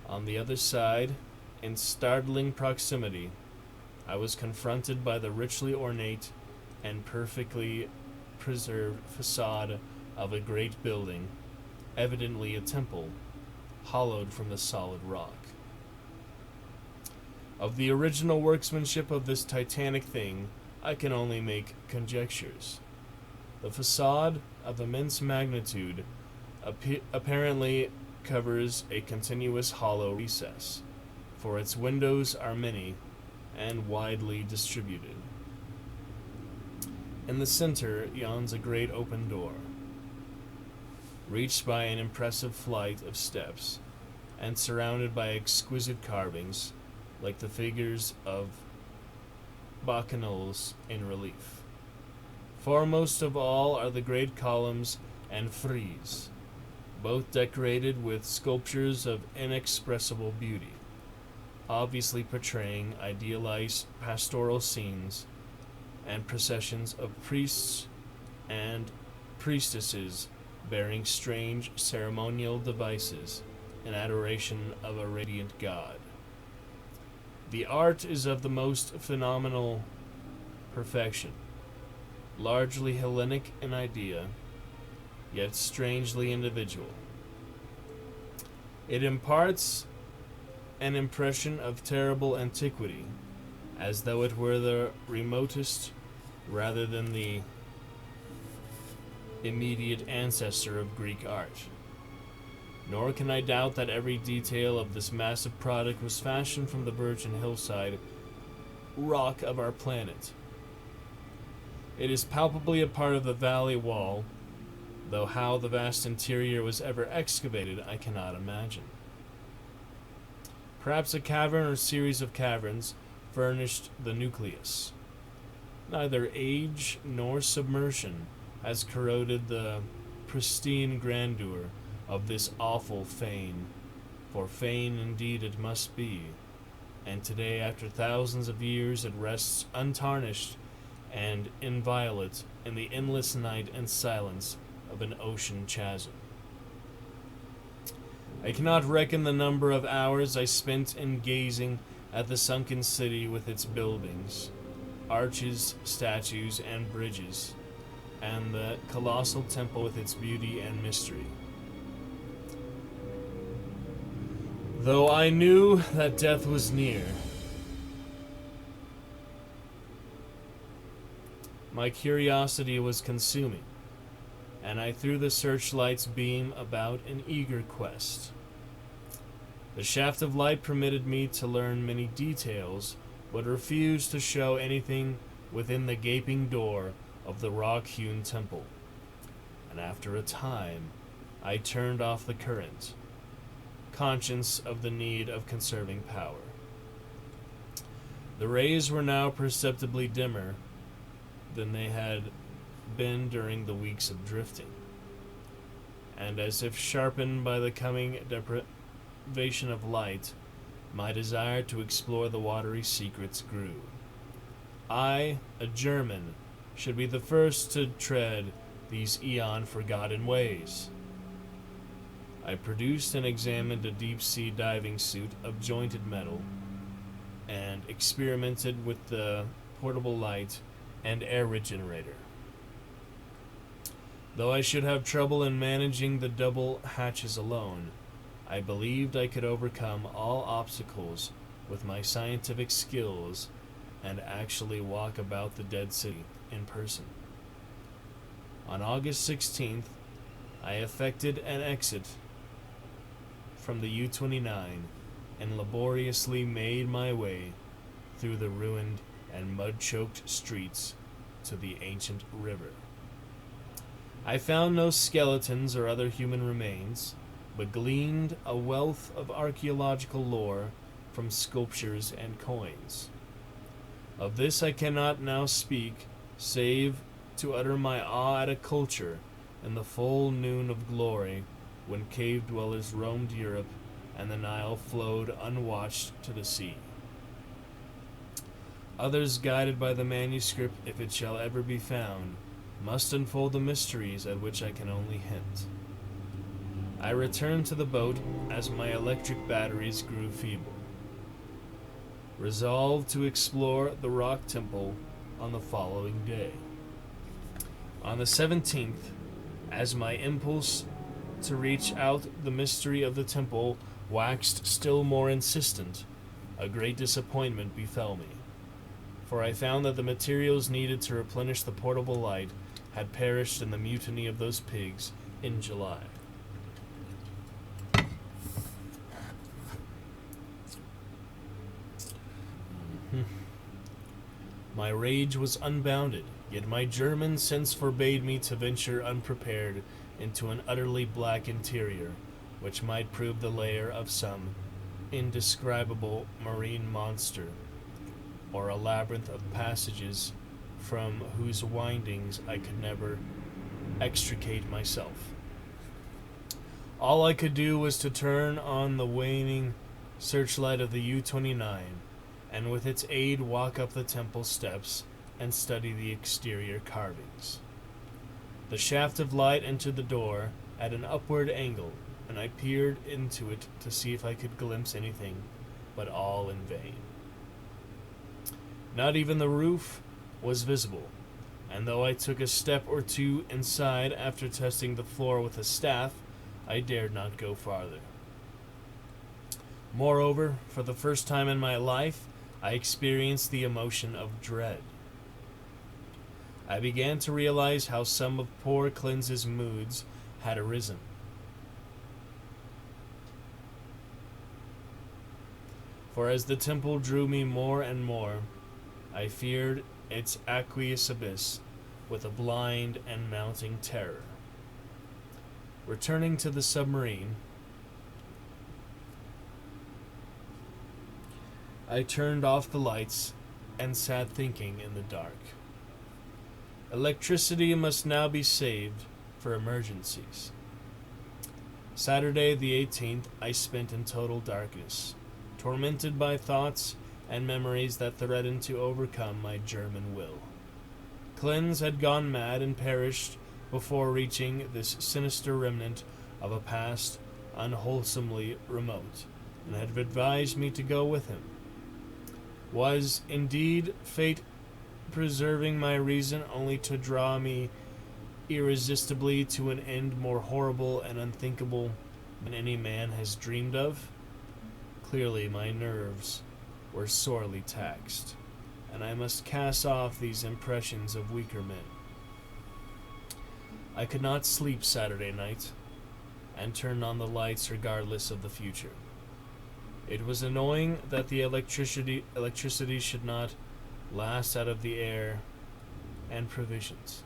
C: On the other side, in startling proximity, I was confronted by the richly ornate and perfectly preserved facade of a great building, evidently a temple, hollowed from the solid rock. Of the original workmanship of this titanic thing, I can only make conjectures. The facade, of immense magnitude, apparently covers a continuous hollow recess, for its windows are many and widely distributed. In the center yawns a great open door, reached by an impressive flight of steps, and surrounded by exquisite carvings, like the figures of bacchanals in relief. Foremost of all are the great columns and frieze, both decorated with sculptures of inexpressible beauty, obviously portraying idealized pastoral scenes and processions of priests and priestesses bearing strange ceremonial devices in adoration of a radiant god. The art is of the most phenomenal perfection, largely Hellenic in idea, yet strangely individual. It imparts an impression of terrible antiquity, as though it were the remotest rather than the immediate ancestor of Greek art. Nor can I doubt that every detail of this massive product was fashioned from the virgin hillside rock of our planet. It is palpably a part of the valley wall, though how the vast interior was ever excavated I cannot imagine. Perhaps a cavern or series of caverns furnished the nucleus. Neither age nor submersion has corroded the pristine grandeur of this awful fane, for fane indeed it must be, and today, after thousands of years, it rests untarnished and inviolate in the endless night and silence of an ocean chasm. I cannot reckon the number of hours I spent in gazing at the sunken city with its buildings, arches, statues, and bridges, and the colossal temple with its beauty and mystery. Though I knew that death was near, my curiosity was consuming, and I threw the searchlight's beam about in eager quest. The shaft of light permitted me to learn many details, but refused to show anything within the gaping door of the rock-hewn temple, and after a time I turned off the current, conscious of the need of conserving power. The rays were now perceptibly dimmer than they had been during the weeks of drifting, and as if sharpened by the coming deprivation of light, my desire to explore the watery secrets grew. I, a German, should be the first to tread these eon-forgotten ways. I produced and examined a deep-sea diving suit of jointed metal, and experimented with the portable light and air regenerator. Though I should have trouble in managing the double hatches alone, I believed I could overcome all obstacles with my scientific skills and actually walk about the dead city in person. On August 16th, I effected an exit from the U-29 and laboriously made my way through the ruined and mud-choked streets to the ancient river. I found no skeletons or other human remains, but gleaned a wealth of archaeological lore from sculptures and coins. Of this I cannot now speak, save to utter my awe at a culture in the full noon of glory, when cave dwellers roamed Europe and the Nile flowed unwatched to the sea. Others, guided by the manuscript, if it shall ever be found, must unfold the mysteries at which I can only hint. I returned to the boat as my electric batteries grew feeble, resolved to explore the rock temple on the following day. On the 17th, as my impulse to reach out the mystery of the temple waxed still more insistent, a great disappointment befell me, for I found that the materials needed to replenish the portable light had perished in the mutiny of those pigs in July. My rage was unbounded, yet my German sense forbade me to venture unprepared into an utterly black interior, which might prove the lair of some indescribable marine monster, or a labyrinth of passages from whose windings I could never extricate myself. All I could do was to turn on the waning searchlight of the U-29, and with its aid walk up the temple steps and study the exterior carvings. The shaft of light entered the door at an upward angle, and I peered into it to see if I could glimpse anything, but all in vain. Not even the roof was visible, and though I took a step or two inside after testing the floor with a staff, I dared not go farther. Moreover, for the first time in my life, I experienced the emotion of dread. I began to realize how some of poor Clin's moods had arisen. For as the temple drew me more and more, I feared its aqueous abyss with a blind and mounting terror. Returning to the submarine, I turned off the lights and sat thinking in the dark. Electricity must now be saved for emergencies. Saturday the 18th I spent in total darkness, tormented by thoughts and memories that threatened to overcome my German will. Cleanse had gone mad and perished before reaching this sinister remnant of a past unwholesomely remote, and had advised me to go with him. Was, indeed, fate preserving my reason only to draw me irresistibly to an end more horrible and unthinkable than any man has dreamed of? Clearly my nerves were sorely taxed, and I must cast off these impressions of weaker men. I could not sleep Saturday night, and turned on the lights regardless of the future. It was annoying that the electricity should not last out of the air and provisions.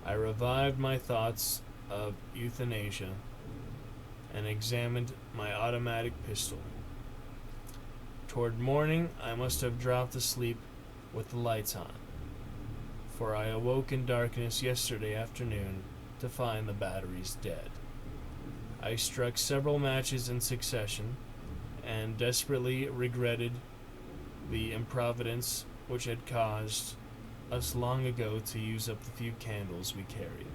C: I revived my thoughts of euthanasia and examined my automatic pistol. Toward morning, I must have dropped asleep with the lights on, for I awoke in darkness yesterday afternoon to find the batteries dead. I struck several matches in succession, and desperately regretted the improvidence which had caused us long ago to use up the few candles we carried.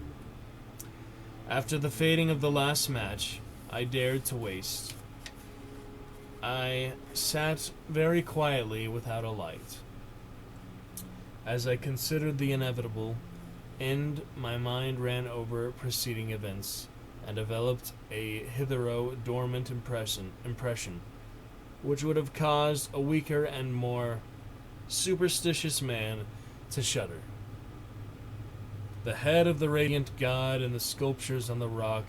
C: After the fading of the last match, I dared to waste. I sat very quietly without a light. As I considered the inevitable end, my mind ran over preceding events and developed a hitherto dormant impression which would have caused a weaker and more superstitious man to shudder. The head of the radiant god in the sculptures on the rock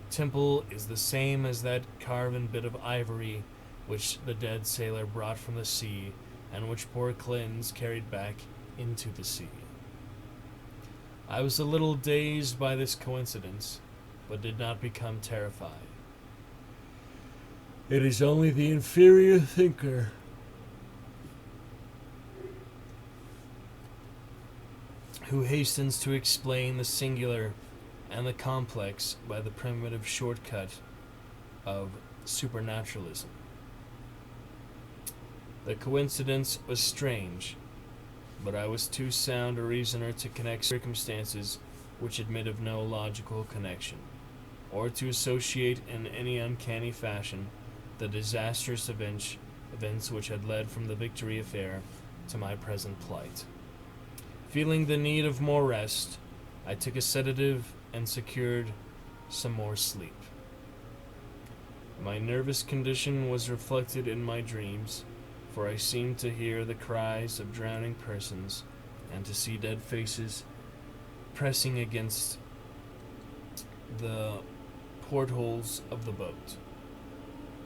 C: temple is the same as that carven bit of ivory which the dead sailor brought from the sea, and which poor Cleanse carried back into the sea. I was a little dazed by this coincidence, but did not become terrified. It is only the inferior thinker who hastens to explain the singular and the complex by the primitive shortcut of supernaturalism. The coincidence was strange, but I was too sound a reasoner to connect circumstances which admit of no logical connection, or to associate in any uncanny fashion the disastrous events which had led from the Victory affair to my present plight. Feeling the need of more rest, I took a sedative and secured some more sleep. My nervous condition was reflected in my dreams, for I seemed to hear the cries of drowning persons and to see dead faces pressing against the portholes of the boat.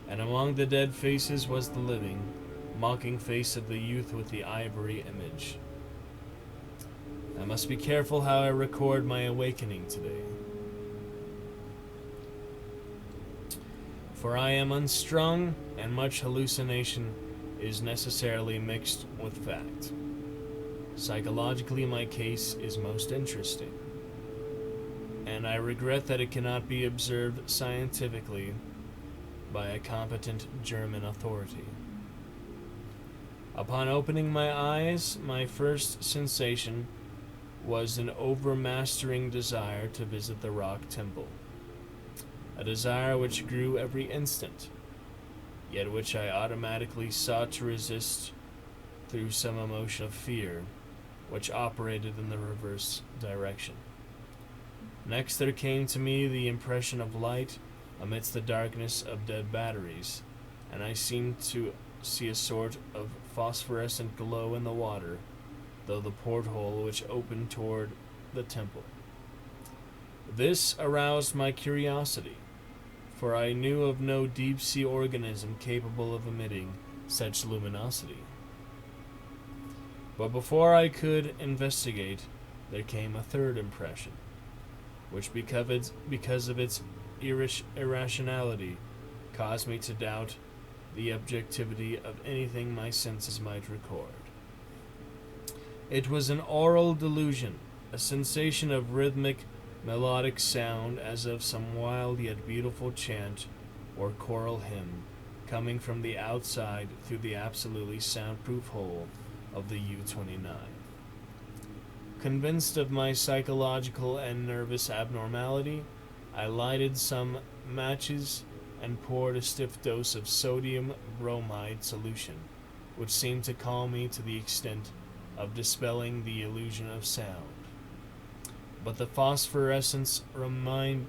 C: And among the dead faces was the living, mocking face of the youth with the ivory image. I must be careful how I record my awakening today, for I am unstrung, and much hallucination is necessarily mixed with fact. Psychologically, my case is most interesting, and I regret that it cannot be observed scientifically by a competent German authority. Upon opening my eyes, my first sensation was an overmastering desire to visit the rock temple, a desire which grew every instant, yet which I automatically sought to resist through some emotion of fear, which operated in the reverse direction. Next there came to me the impression of light amidst the darkness of dead batteries, and I seemed to see a sort of phosphorescent glow in the water, though the porthole which opened toward the temple. This aroused my curiosity, for I knew of no deep-sea organism capable of emitting such luminosity. But before I could investigate, there came a third impression, which because of its irrationality caused me to doubt the objectivity of anything my senses might record. It was an aural delusion, a sensation of rhythmic, melodic sound as of some wild yet beautiful chant or choral hymn coming from the outside through the absolutely soundproof hole of the U-29. Convinced of my psychological and nervous abnormality, I lighted some matches and poured a stiff dose of sodium bromide solution, which seemed to calm me to the extent of dispelling the illusion of sound. But the phosphorescence remained,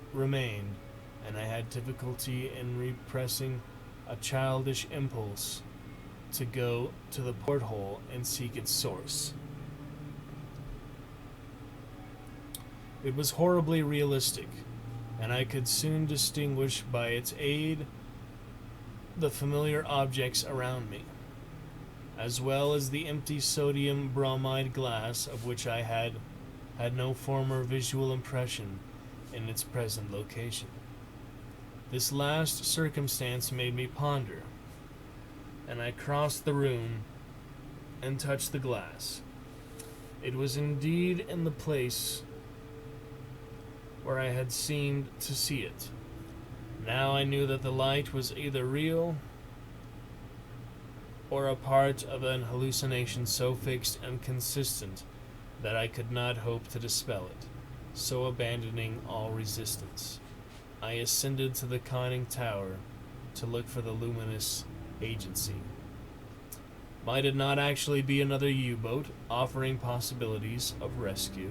C: and I had difficulty in repressing a childish impulse to go to the porthole and seek its source. It was horribly realistic, and I could soon distinguish by its aid the familiar objects around me, as well as the empty sodium bromide glass of which I had no former visual impression in its present location. This last circumstance made me ponder, and I crossed the room and touched the glass. It was indeed in the place where I had seemed to see it. Now I knew that the light was either real or a part of an hallucination so fixed and consistent that I could not hope to dispel it. So abandoning all resistance, I ascended to the conning tower to look for the luminous agency. Might it not actually be another U-boat offering possibilities of rescue?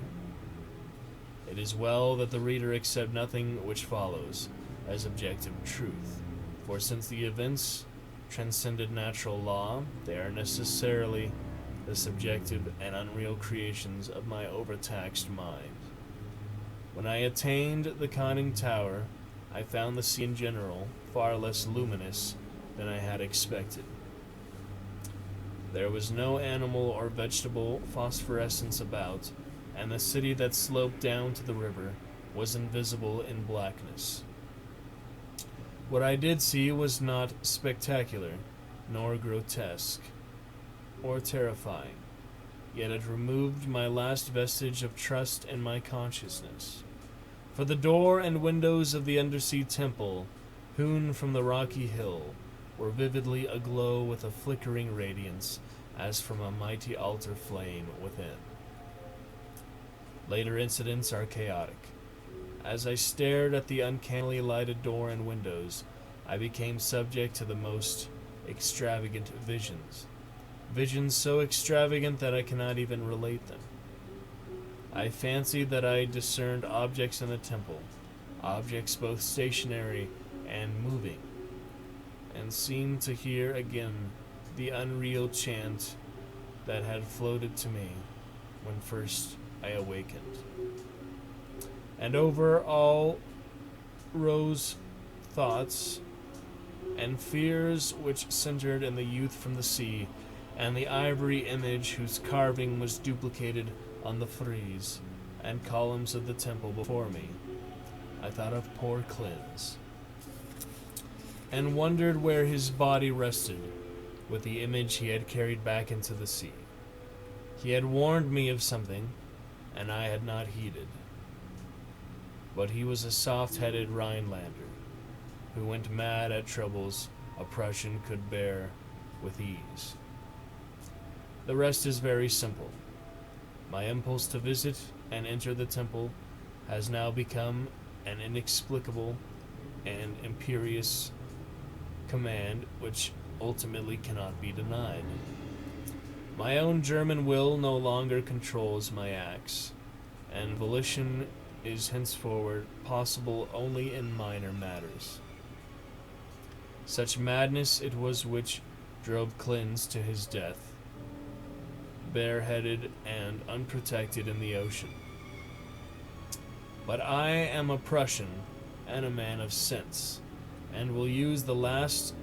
C: It is well that the reader accept nothing which follows as objective truth, for since the events transcended natural law, they are necessarily the subjective and unreal creations of my overtaxed mind. When I attained the conning tower, I found the sea in general far less luminous than I had expected. There was no animal or vegetable phosphorescence about, and the city that sloped down to the river was invisible in blackness. What I did see was not spectacular, nor grotesque, or terrifying, yet it removed my last vestige of trust in my consciousness. For the door and windows of the undersea temple, hewn from the rocky hill, were vividly aglow with a flickering radiance, as from a mighty altar flame within. Later incidents are chaotic. As I stared at the uncannily lighted door and windows, I became subject to the most extravagant visions. Visions so extravagant that I cannot even relate them. I fancied that I discerned objects in the temple, objects both stationary and moving, and seemed to hear again the unreal chant that had floated to me when first I awakened. And over all rose thoughts and fears which centered in the youth from the sea, and the ivory image whose carving was duplicated on the frieze and columns of the temple before me. I thought of poor Clyn's, and wondered where his body rested, with the image he had carried back into the sea. He had warned me of something, and I had not heeded. But he was a soft-headed Rhinelander, who went mad at troubles a Prussian could bear with ease. The rest is very simple. My impulse to visit and enter the temple has now become an inexplicable and imperious command which ultimately cannot be denied. My own German will no longer controls my acts, and volition is henceforward possible only in minor matters. Such madness it was which drove Clyn's to his death, bareheaded and unprotected in the ocean. But I am a Prussian and a man of sense, and will use the last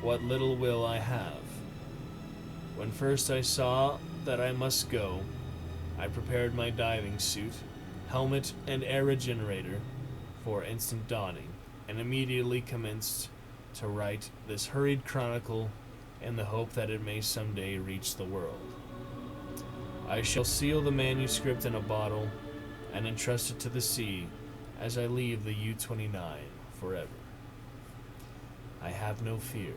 C: what little will I have. When first I saw that I must go, I prepared my diving suit, helmet, and air regenerator for instant donning, and immediately commenced to write this hurried chronicle in the hope that it may someday reach the world. I shall seal the manuscript in a bottle and entrust it to the sea as I leave the U-29 forever. I have no fear,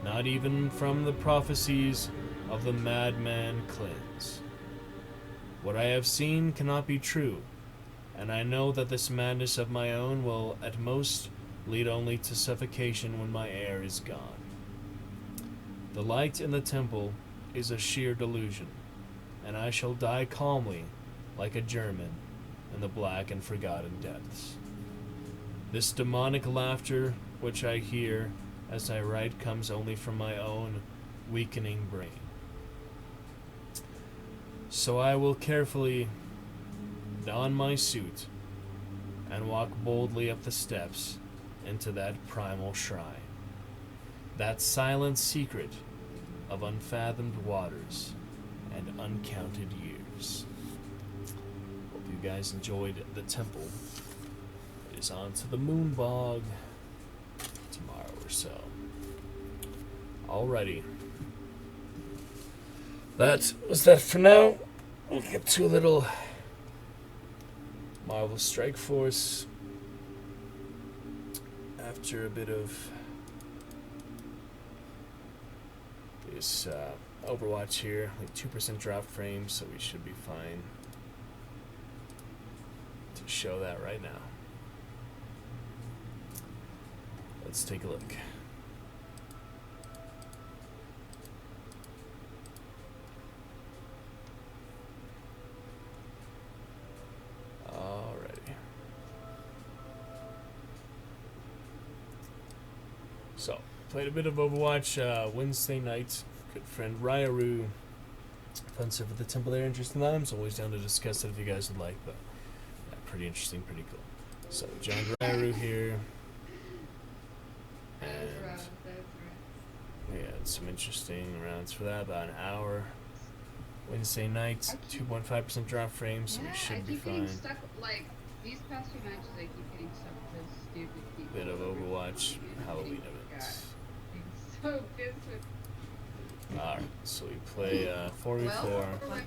C: not even from the prophecies of the madman Clyn's. What I have seen cannot be true, and I know that this madness of my own will at most lead only to suffocation when my air is gone. The light in the temple is a sheer delusion, and I shall die calmly like a German in the black and forgotten depths. This demonic laughter which I hear as I write comes only from my own weakening brain. So I will carefully don my suit and walk boldly up the steps into that primal shrine, that silent secret of unfathomed waters and uncounted years. Hope you guys enjoyed the temple. It is on to the Moonbog tomorrow or so. Alrighty. That was that for now. We'll get to a little Marvel Strike Force after a bit of this Overwatch here. Like 2% drop frame, so we should be fine to show that right now. Let's take a look. So, played a bit of Overwatch Wednesday night. Good friend Ryaru. Fun stuff at the temple there. Interesting items. Always down to discuss it if you guys would like. But yeah, pretty interesting, pretty cool. So, John Ryaru here. And we had some interesting rounds for that. About an hour. Wednesday night. 2.5% drop frame, so we should be fine.
D: Stuck, like, These past few matches, I keep getting stuck with stupid people.
C: Bit of Overwatch Halloween event.
D: I'm so pissed with.
C: Alright, so we play 4v4. Play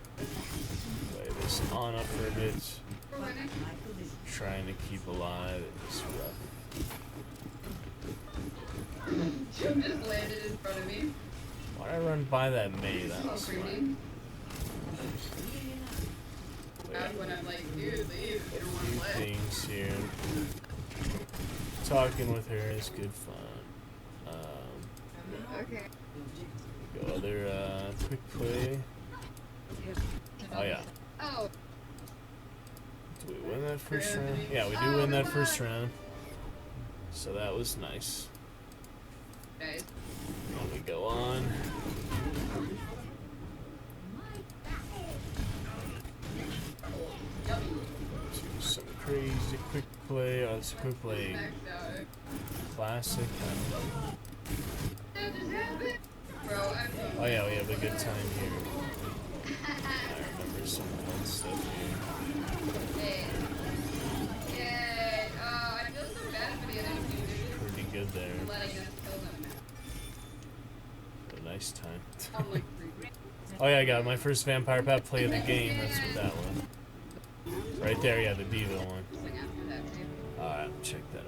C: this on up for a bit. Trying to keep alive. It's rough.
D: Jim just landed in front of me.
C: Why'd I run by that May? That was
D: pretty.
C: fine.
D: When I'm like, dude, leave. You don't want to play.
C: Things here. Talking with her is good fun.
D: Okay.
C: Go other quick play. Oh yeah.
D: Oh.
C: Do we win that first round? Yeah, we do win that first round. So that was nice.
D: Guys.
C: And we go on. To some crazy quick play. Oh, it's a quick play. Classic. Oh yeah, we have a good time here. I remember some fun stuff here.
D: Yay. I feel so bad for the other dude.
C: Pretty good there.
D: Letting us kill them.
C: A nice time.
D: I'm like,
C: Oh yeah, I got my first Vampire Pat play of the game. That's what that one. Right there, yeah, the Diva one. Alright, check that out.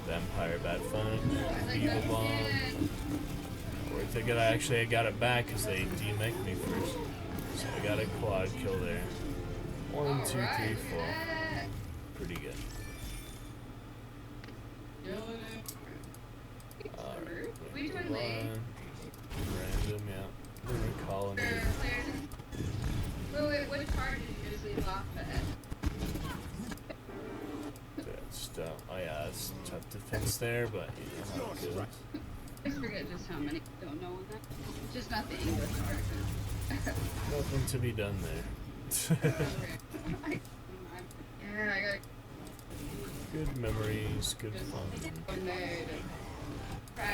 C: Vampire Bat Fun, Diva Bomb. Worth it. Actually, I got it back because they demeched me first. So I got a quad kill there. 1, 2, 3, 4. Pretty good. Alright,
D: we joined late.
C: Random, yeah. We're calling it.
D: Wait, which card did you just leave off at?
C: Oh yeah, it's tough defense there, but you know how it goes.
D: I forget just how many don't know on that. Just not the English card.
C: Nothing to be done there.
D: Okay. Yeah, I got
C: Good memories, good fun.
D: made.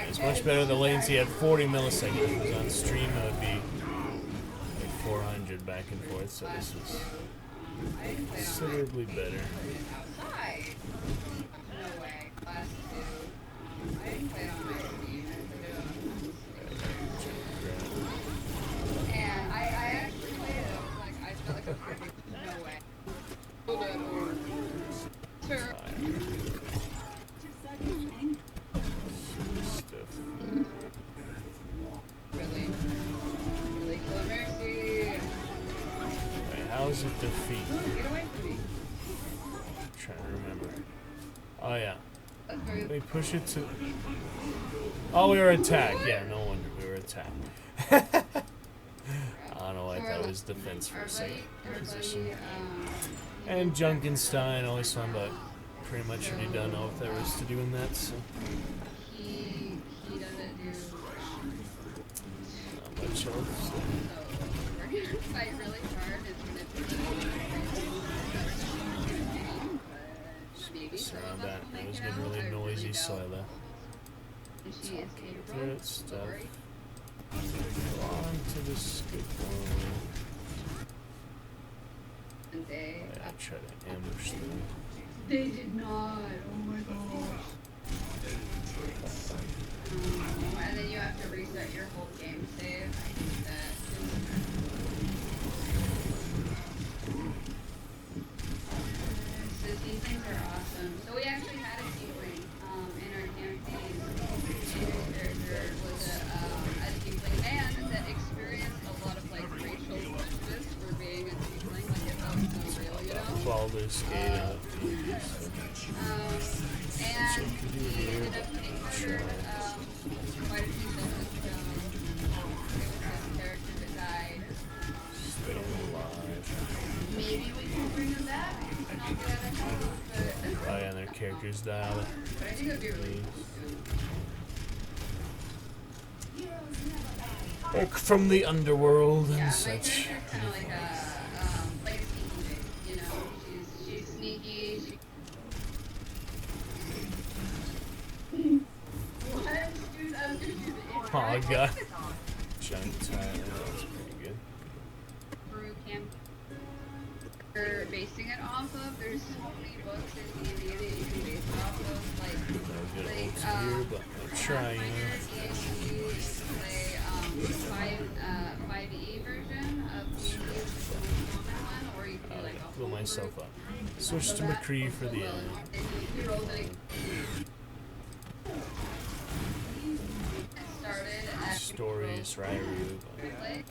C: It's much better. The latency at 40 milliseconds. If it was on stream, it would be like 400 back and forth, so this was considerably better.
D: Outside. No way. Last two. I didn't play it on my Steam. And I actually played it. I was like, I felt like a perfect. No way. Hold on. Sure. Really? Really cool. Mercy.
C: Wait, how's it defeat?
D: Get away from me.
C: I'm trying to remember. Oh yeah.
D: That's very.
C: They push it to. Oh, we were attacked. Yeah, no wonder we were attacked. I don't know why that was defense for a second position. And Junkenstein, always fun, but pretty much already done all there was to do in that, so.
D: He doesn't do.
C: Not much else.
D: So we're gonna fight really hard
C: Surround that. It was getting really noisy, so I left.
D: She is
C: Good stuff. Go on to the skip one.
D: And they.
C: I try to ambush them.
D: They did not. Oh my gosh. And then you have to restart your whole game save. I hate that. So these things are awesome. So we actually had a tiefling in our campaign. There was a tiefling man that experienced a lot of like racial prejudice for being a tiefling. Like it felt so real, you know?
C: Baldur's Gate out.
D: And he ended up getting murdered quite a few seconds ago. It was his character that died.
C: Stay alive.
D: Maybe we can bring him back. Not that I know, but
C: Oh yeah, and their characters die out.
D: I think it'd be really cool.
C: Folk from the underworld and
D: Yeah, my
C: such.
D: character's kind of like a sneaky bitch, you know? She's sneaky. What? Dude, I was gonna do the intro.
C: Oh god. Giant tire. That was pretty good.
D: Brew camp. You're basing it off of. There's so many books in D&D that you can base it off of. Like,
C: No good oats here, but I'm trying.
D: you can play 5e version of D&D, which is the most common one, or you can do like a
C: Blew
D: whole
C: myself
D: group.
C: up. Switch to McCree for the end.
D: You roll like started at
C: Stories, Rairu.
D: play.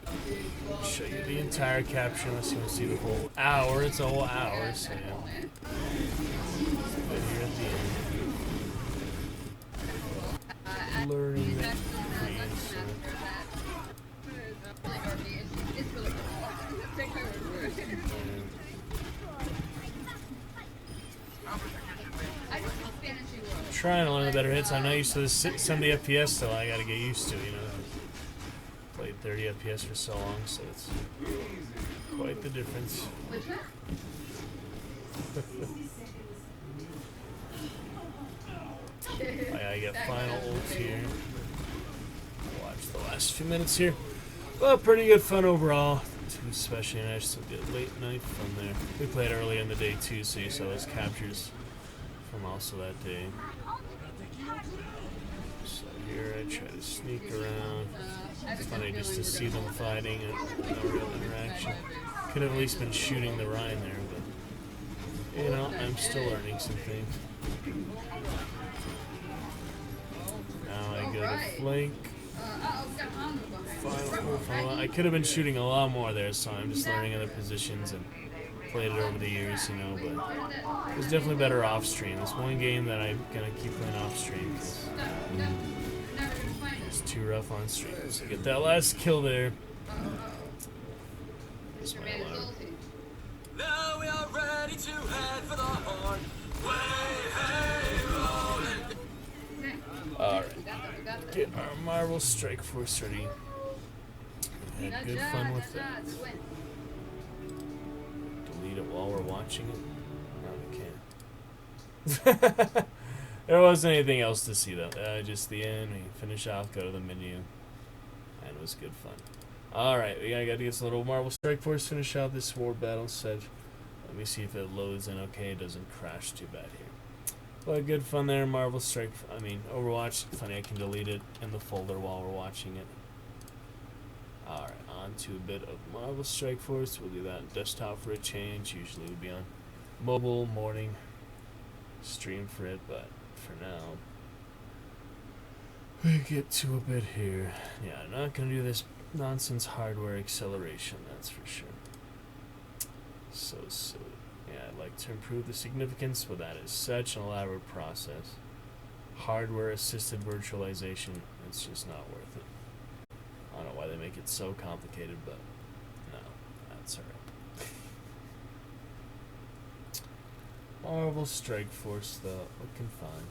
C: Show you the entire capture unless you want to see the whole hour. It's a whole hour, so yeah. But here at the end. Learning that McCree. So.
D: It's really cool. Take my word for it. I just love fantasy world.
C: Trying to learn the better hits. I'm not used to this 70 FPS, so I gotta get used to it, you know. Played 30 FPS for so long, so it's quite the difference.
D: Which one?
C: I get final ult here. Watch the last few minutes here. Well, pretty good fun overall. Too special, and I still get late night fun there. We played early in the day too, so you saw those captures from also that day. So here I try to sneak around. It's funny just to see them fighting and no real interaction. Could have at least been shooting the Rhine there, but you know, I'm still learning some things. Now I go to flank. Final. I could have been shooting a lot more there, so I'm just learning other positions and played it over the years, you know, but it was definitely better off stream. This one game that I'm gonna keep playing off stream because it's too rough on stream. So get that last kill there. That's my alarm.
E: Now we are ready to head for the horn. Way, hey, rolling.
C: Alright. Get our Marvel Strike Force ready. Had good fun with that. Delete it while we're watching it. No, we can't. There wasn't anything else to see though. Just the end. We finish off, go to the menu, and it was good fun. Alright, we gotta get this little Marvel Strike Force, finish out this war battle set. Let me see if it loads in okay, it doesn't crash too bad here. But good fun there, Marvel Strike, Overwatch. Funny, I can delete it in the folder while we're watching it. Alright, on to a bit of Marvel Strike Force. We'll do that on desktop for a change. Usually we'll be on mobile, morning, stream for it, but for now, we get to a bit here. Yeah, I'm not gonna do this nonsense hardware acceleration, that's for sure. So silly. Yeah, I'd like to improve the significance, but that is such an elaborate process. Hardware assisted virtualization, it's just not worth it. I don't know why they make it so complicated, but no, that's alright. Marvel Strike Force, though, looking fine.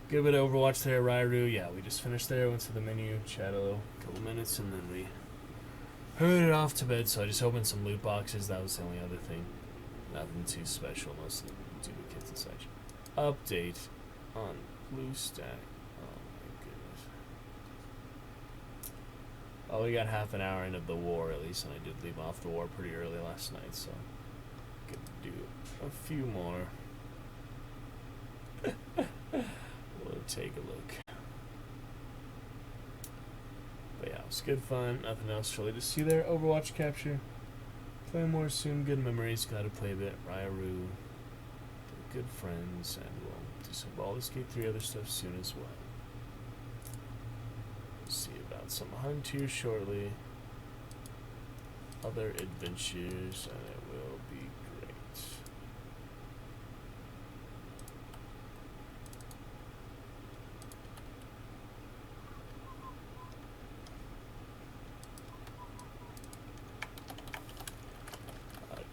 C: Good bit of Overwatch there, Rairu. Yeah, we just finished there, went to the menu, chat a couple minutes, and then we headed off to bed. So I just opened some loot boxes. That was the only other thing. Nothing too special, mostly duplicates and such. Update on BlueStack. Oh my goodness. Oh, we got half an hour into the war at least, and I did leave off the war pretty early last night, so could do a few more. We'll take a look. But yeah, it was good fun. Nothing else really to see there. Overwatch capture. Play more soon. Good memories. Gotta play a bit. Rairu. Good friends. And we'll do some Baldur's Gate 3 other stuff soon as well. We'll see about some hunt here shortly. Other adventures. And it will be great.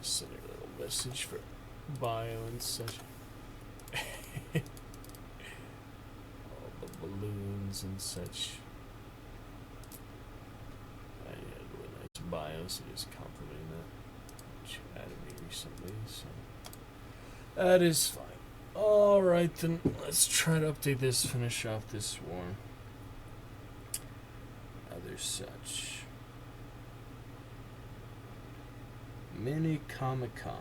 C: Send a little message for bio and such. All the balloons and such. I had a really nice bio, so just complimenting that. Which added me recently, so that is fine. Alright then, let's try to update this, finish off this war. such. Mini Comic Con.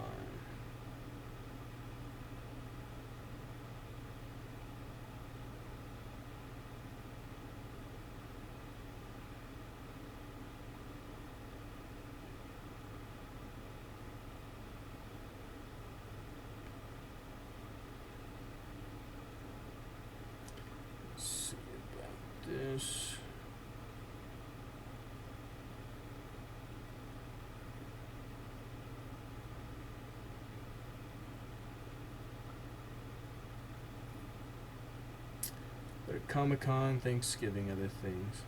C: Let's see about this. Comic Con, Thanksgiving, other things.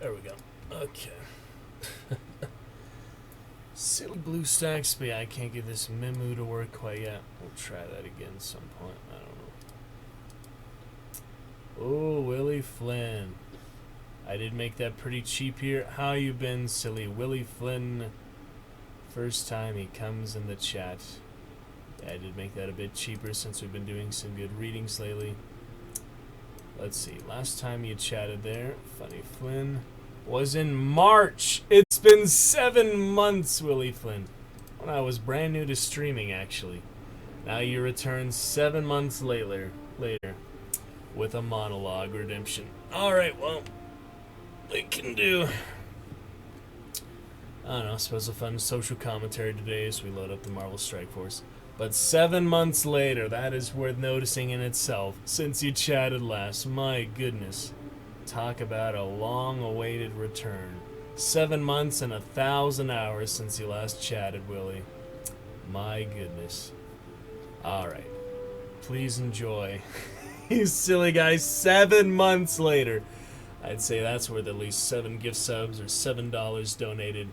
C: There we go. Okay. Silly blue stacks, but yeah, I can't get this memo to work quite yet. We'll try that again at some point. I don't know. Oh, Willie Flynn. I did make that pretty cheap here. How you been, silly Willie Flynn? First time he comes in the chat. Yeah, I did make that a bit cheaper since we've been doing some good readings lately. Let's see. Last time you chatted there, Funny Flynn, was in March. It's been 7 months, Willie Flynn. When I was brand new to streaming, actually. Now you return 7 months later with a monologue redemption. Alright, well, we can do, I don't know, I suppose a fun social commentary today as we load up the Marvel Strike Force. But 7 months later, that is worth noticing in itself, since you chatted last. My goodness. Talk about a long-awaited return. 7 months and 1,000 hours since you last chatted, Willie. My goodness. Alright. Please enjoy. You silly guys, 7 months later. I'd say that's worth at least 7 gift subs or $7 donated.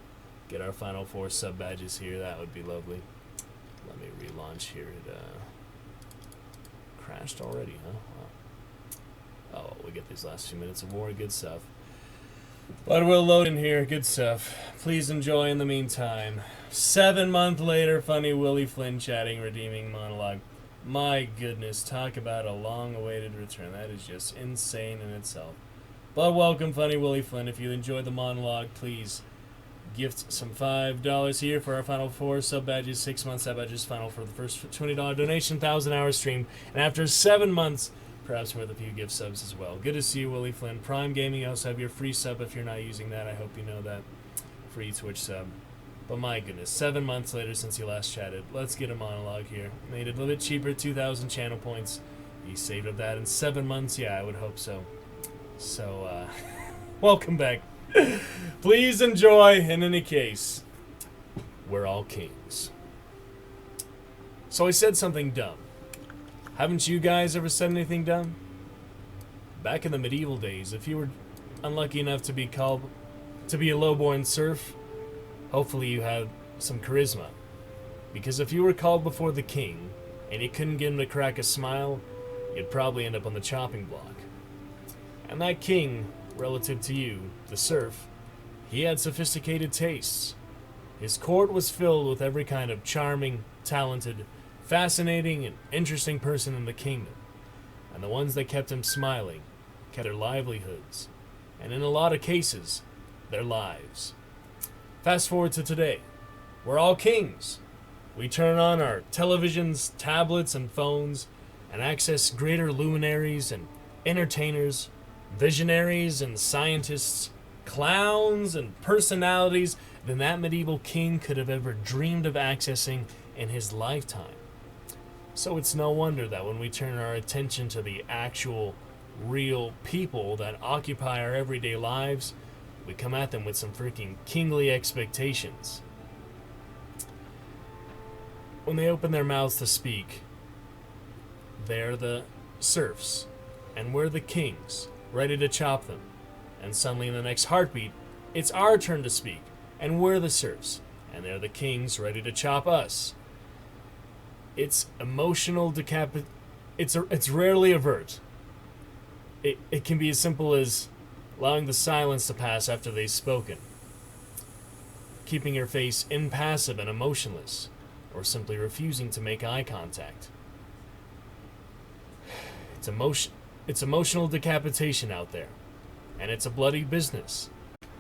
C: Get our final 4 sub badges here. That would be lovely. Let me relaunch here. It crashed already, huh? Wow. Oh, we get these last few minutes of more good stuff. But we'll load in here. Good stuff. Please enjoy in the meantime. 7 months later, Funny Willie Flynn chatting, redeeming monologue. My goodness, talk about a long-awaited return. That is just insane in itself. But welcome, Funny Willie Flynn. If you enjoyed the monologue, please gift some $5 here for our final 4 sub badges, 6 months sub badges, final for the first $20 donation, 1,000 hours stream, and after 7 months, perhaps worth a few gift subs as well. Good to see you, Willie Flynn. Prime Gaming, you also have your free sub if you're not using that. I hope you know that. Free Twitch sub. But my goodness, 7 months later since you last chatted. Let's get a monologue here. Made it a little bit cheaper, 2,000 channel points. You saved up that in 7 months? Yeah, I would hope so. So, welcome back. Please enjoy. In any case, we're all kings. So I said something dumb. Haven't you guys ever said anything dumb? Back in the medieval days, if you were unlucky enough to be called to be a lowborn serf, hopefully you had some charisma. Because if you were called before the king and you couldn't get him to crack a smile, you'd probably end up on the chopping block. And that king, relative to you, the serf, he had sophisticated tastes. His court was filled with every kind of charming, talented, fascinating, and interesting person in the kingdom. And the ones that kept him smiling kept their livelihoods, and in a lot of cases, their lives. Fast forward to today. We're all kings. We turn on our televisions, tablets, and phones and access greater luminaries and entertainers, visionaries and scientists, clowns and personalities than that medieval king could have ever dreamed of accessing in his lifetime. So it's no wonder that when we turn our attention to the actual, real people that occupy our everyday lives, we come at them with some freaking kingly expectations. when they open their mouths to speak, they're the serfs, and we're the kings, ready to chop them. And suddenly in the next heartbeat, it's our turn to speak, and we're the serfs, and they're the kings, ready to chop us. It's emotional It's rarely overt. It can be as simple as allowing the silence to pass after they've spoken, keeping your face impassive and emotionless, or simply refusing to make eye contact. It's emotional decapitation out there, and it's a bloody business,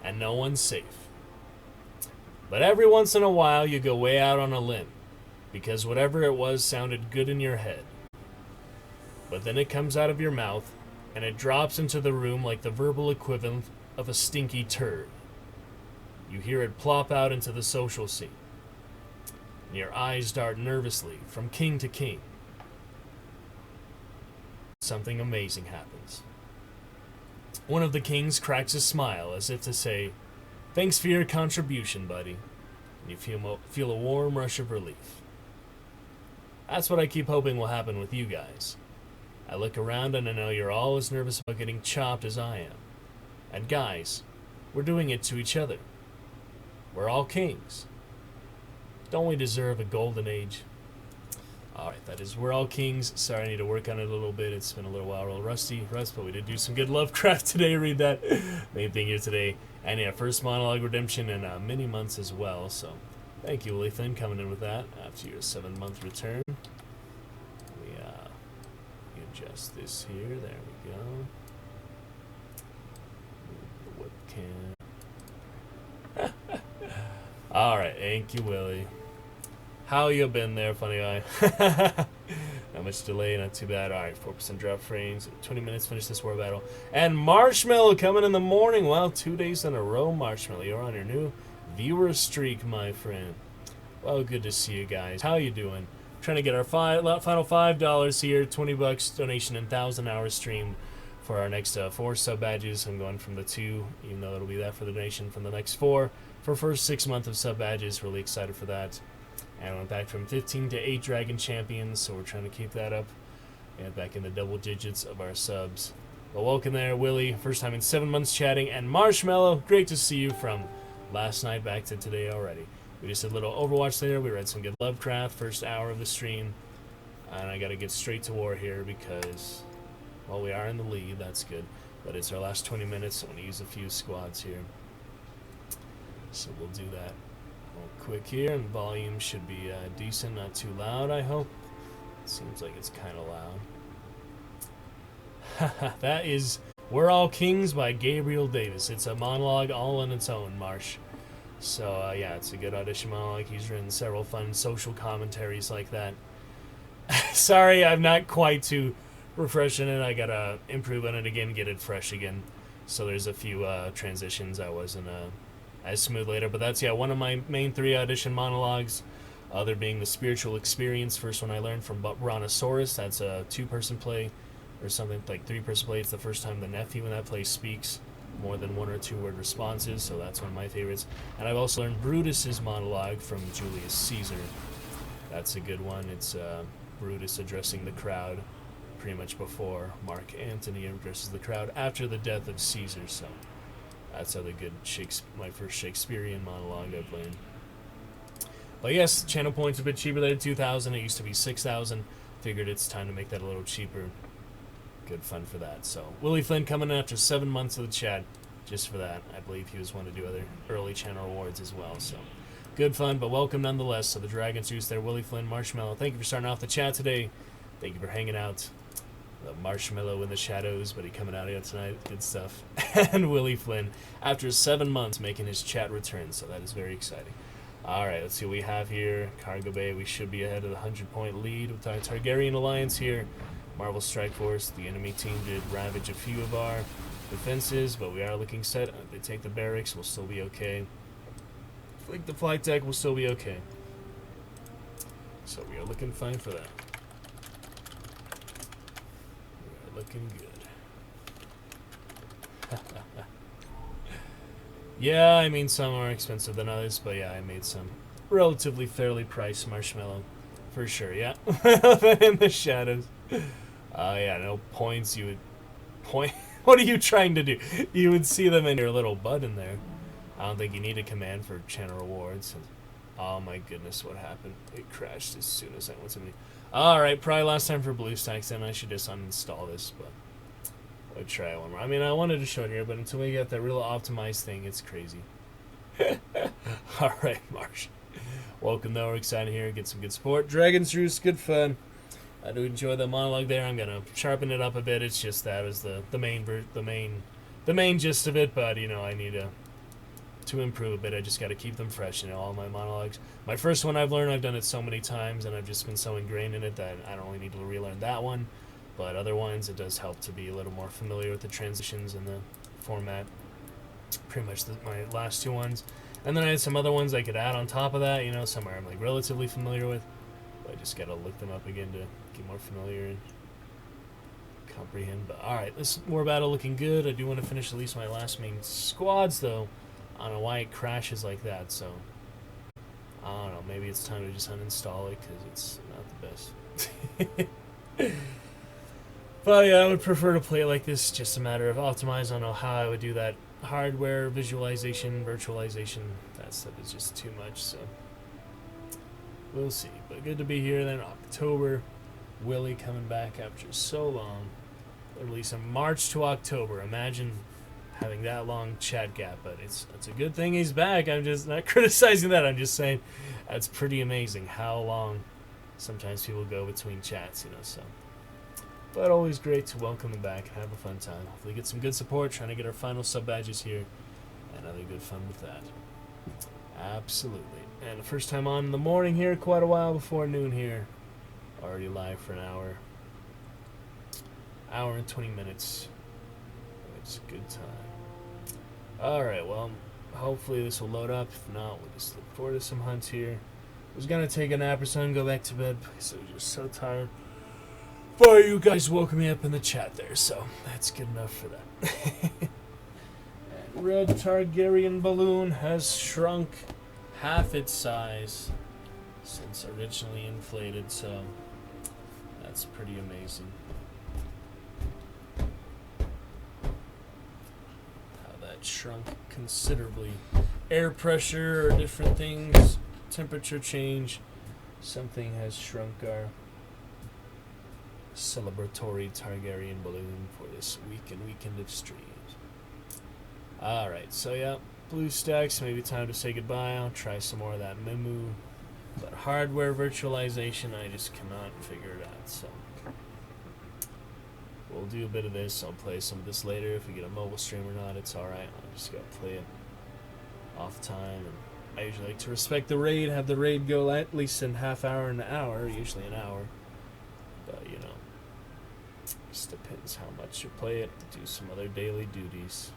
C: and no one's safe. But every once in a while you go way out on a limb, because whatever it was sounded good in your head. But then it comes out of your mouth, and it drops into the room like the verbal equivalent of a stinky turd. You hear it plop out into the social scene, and your eyes dart nervously from king to king. Something amazing happens. One of the kings cracks a smile as if to say, "Thanks for your contribution, buddy." And you feel a warm rush of relief. That's what I keep hoping will happen with you guys. I look around and I know you're all as nervous about getting chopped as I am. And guys, we're doing it to each other. We're all kings. Don't we deserve a golden age? Alright, that is We're All Kings. Sorry, I need to work on it a little bit. It's been a little while, real rusty, but we did do some good Lovecraft today. Read that. Main thing here today. And yeah, first monologue redemption in many months as well. So thank you, Lathan, coming in with that after your 7-month return. We adjust this here. There we go. Move the webcam. Alright, thank you, Willie. How you been there, funny guy? Not much delay, not too bad. Alright, 4% drop frames. 20 minutes, finish this war battle. And Marshmallow coming in the morning. Wow, 2 days in a row, Marshmallow. You're on your new viewer streak, my friend. Well, good to see you guys. How you doing? Trying to get our final $5 here. 20 bucks donation and 1,000 hours streamed for our next 4 sub badges. I'm going from the 2, even though it'll be that for the donation from the next 4. For first 6 months of sub badges. Really excited for that. And went back from 15 to 8 Dragon Champions, so we're trying to keep that up. And back in the double digits of our subs. Well, welcome there, Willie. First time in 7 months chatting. And Marshmallow, great to see you from last night back to today already. We just did a little Overwatch there. We read some good Lovecraft, first hour of the stream. And I got to get straight to war here because, well, we are in the lead. That's good. But it's our last 20 minutes, so I'm going to use a few squads here. So we'll do that. Quick here, and volume should be decent, not too loud, I hope. Seems like it's kind of loud. That is We're All Kings by Gabriel Davis. It's a monologue all on its own, Marsh. So, yeah, it's a good audition monologue. He's written several fun social commentaries like that. Sorry, I'm not quite too refreshing it. I gotta improve on it again, get it fresh again. So there's a few transitions I wasn't as smooth later, but that's one of my main 3 audition monologues. Other being the spiritual experience, first one I learned from Brontosaurus. That's a 2-person play, or something like 3-person play. It's the first time the nephew in that play speaks more than 1 or 2 word responses, so that's one of my favorites. And I've also learned Brutus's monologue from Julius Caesar. That's a good one. It's Brutus addressing the crowd pretty much before Mark Antony addresses the crowd after the death of Caesar. So that's other good my first Shakespearean monologue I've learned. But yes, channel points a bit cheaper than 2,000. It used to be 6,000. Figured it's time to make that a little cheaper. Good fun for that. So Willie Flynn coming in after 7 months of the chat, just for that. I believe he was one to do other early channel awards as well. So good fun, but welcome nonetheless. So the Dragon's Juice there, Willie Flynn, Marshmallow. Thank you for starting off the chat today. Thank you for hanging out. The Marshmallow in the shadows, but he coming out here tonight. Good stuff. And Willie Flynn, after 7 months, making his chat return. So that is very exciting. Alright, let's see what we have here. Cargo Bay, we should be ahead of the 100-point lead with our Targaryen alliance here. Marvel Strike Force, the enemy team did ravage a few of our defenses, but we are looking set. If they take the barracks, we'll still be okay. Flank the flight deck, we'll still be okay. So we are looking fine for that. We are looking good. Yeah, I mean, some are expensive than others, but yeah, I made some relatively fairly priced Marshmallow. For sure, yeah. In the shadows. Yeah, no points. You would point. What are you trying to do? You would see them in your little button there. I don't think you need a command for channel rewards. Oh my goodness, what happened? It crashed as soon as I went to me. Alright, probably last time for BlueStacks, then I should just uninstall this, but I'll try one more. I mean, I wanted to show it here, but until we get that real optimized thing, it's crazy. Alright, Marsh. Welcome, though. We're excited here. Get some good support. Dragon's Roost, good fun. I do enjoy the monologue there. I'm gonna sharpen it up a bit. It's just that was the main gist of it, but you know, I need to improve a bit. I just got to keep them fresh, you know, all my monologues. My first one I've learned, I've done it so many times, and I've just been so ingrained in it that I don't really need to relearn that one. But other ones, it does help to be a little more familiar with the transitions and the format. Pretty much my last two ones. And then I had some other ones I could add on top of that, you know, somewhere I'm like relatively familiar with. But I just got to look them up again to get more familiar and comprehend. But alright, this war battle looking good. I do want to finish at least my last main squads, though. I don't know why it crashes like that, so I don't know, maybe it's time to just uninstall it because it's not the best. But yeah, I would prefer to play it like this, just a matter of optimize. I don't know how I would do that hardware visualization, virtualization, that stuff is just too much, so we'll see. But good to be here then. October, Willie coming back after so long, literally from March to October. Imagine having that long chat gap, but it's a good thing he's back. I'm just not criticizing that. I'm just saying that's pretty amazing how long sometimes people go between chats, you know. So, but always great to welcome him back and have a fun time. Hopefully get some good support, trying to get our final sub badges here, and other good fun with that. Absolutely. And the first time on in the morning here, quite a while before noon here. Already live for an hour and 20 minutes. It's a good time. Alright, well, hopefully this will load up. If not, we'll just look forward to some hunts here. I was gonna take a nap or something, go back to bed because I was just so tired. But you guys woke me up in the chat there, so that's good enough for that. And Red Targaryen balloon has shrunk half its size since originally inflated, so that's pretty amazing. Shrunk considerably. Air pressure or different things, temperature change, something has shrunk our celebratory Targaryen balloon for this weekend of streams. Alright, so yeah, BlueStacks, maybe time to say goodbye. I'll try some more of that Memu. But hardware virtualization, I just cannot figure it out, so we'll do a bit of this. I'll play some of this later. If we get a mobile stream or not, it's alright. I just gotta play it off time. And I usually like to respect the raid, have the raid go at least in half hour and an hour, usually an hour. But, you know, just depends how much you play it. Do some other daily duties.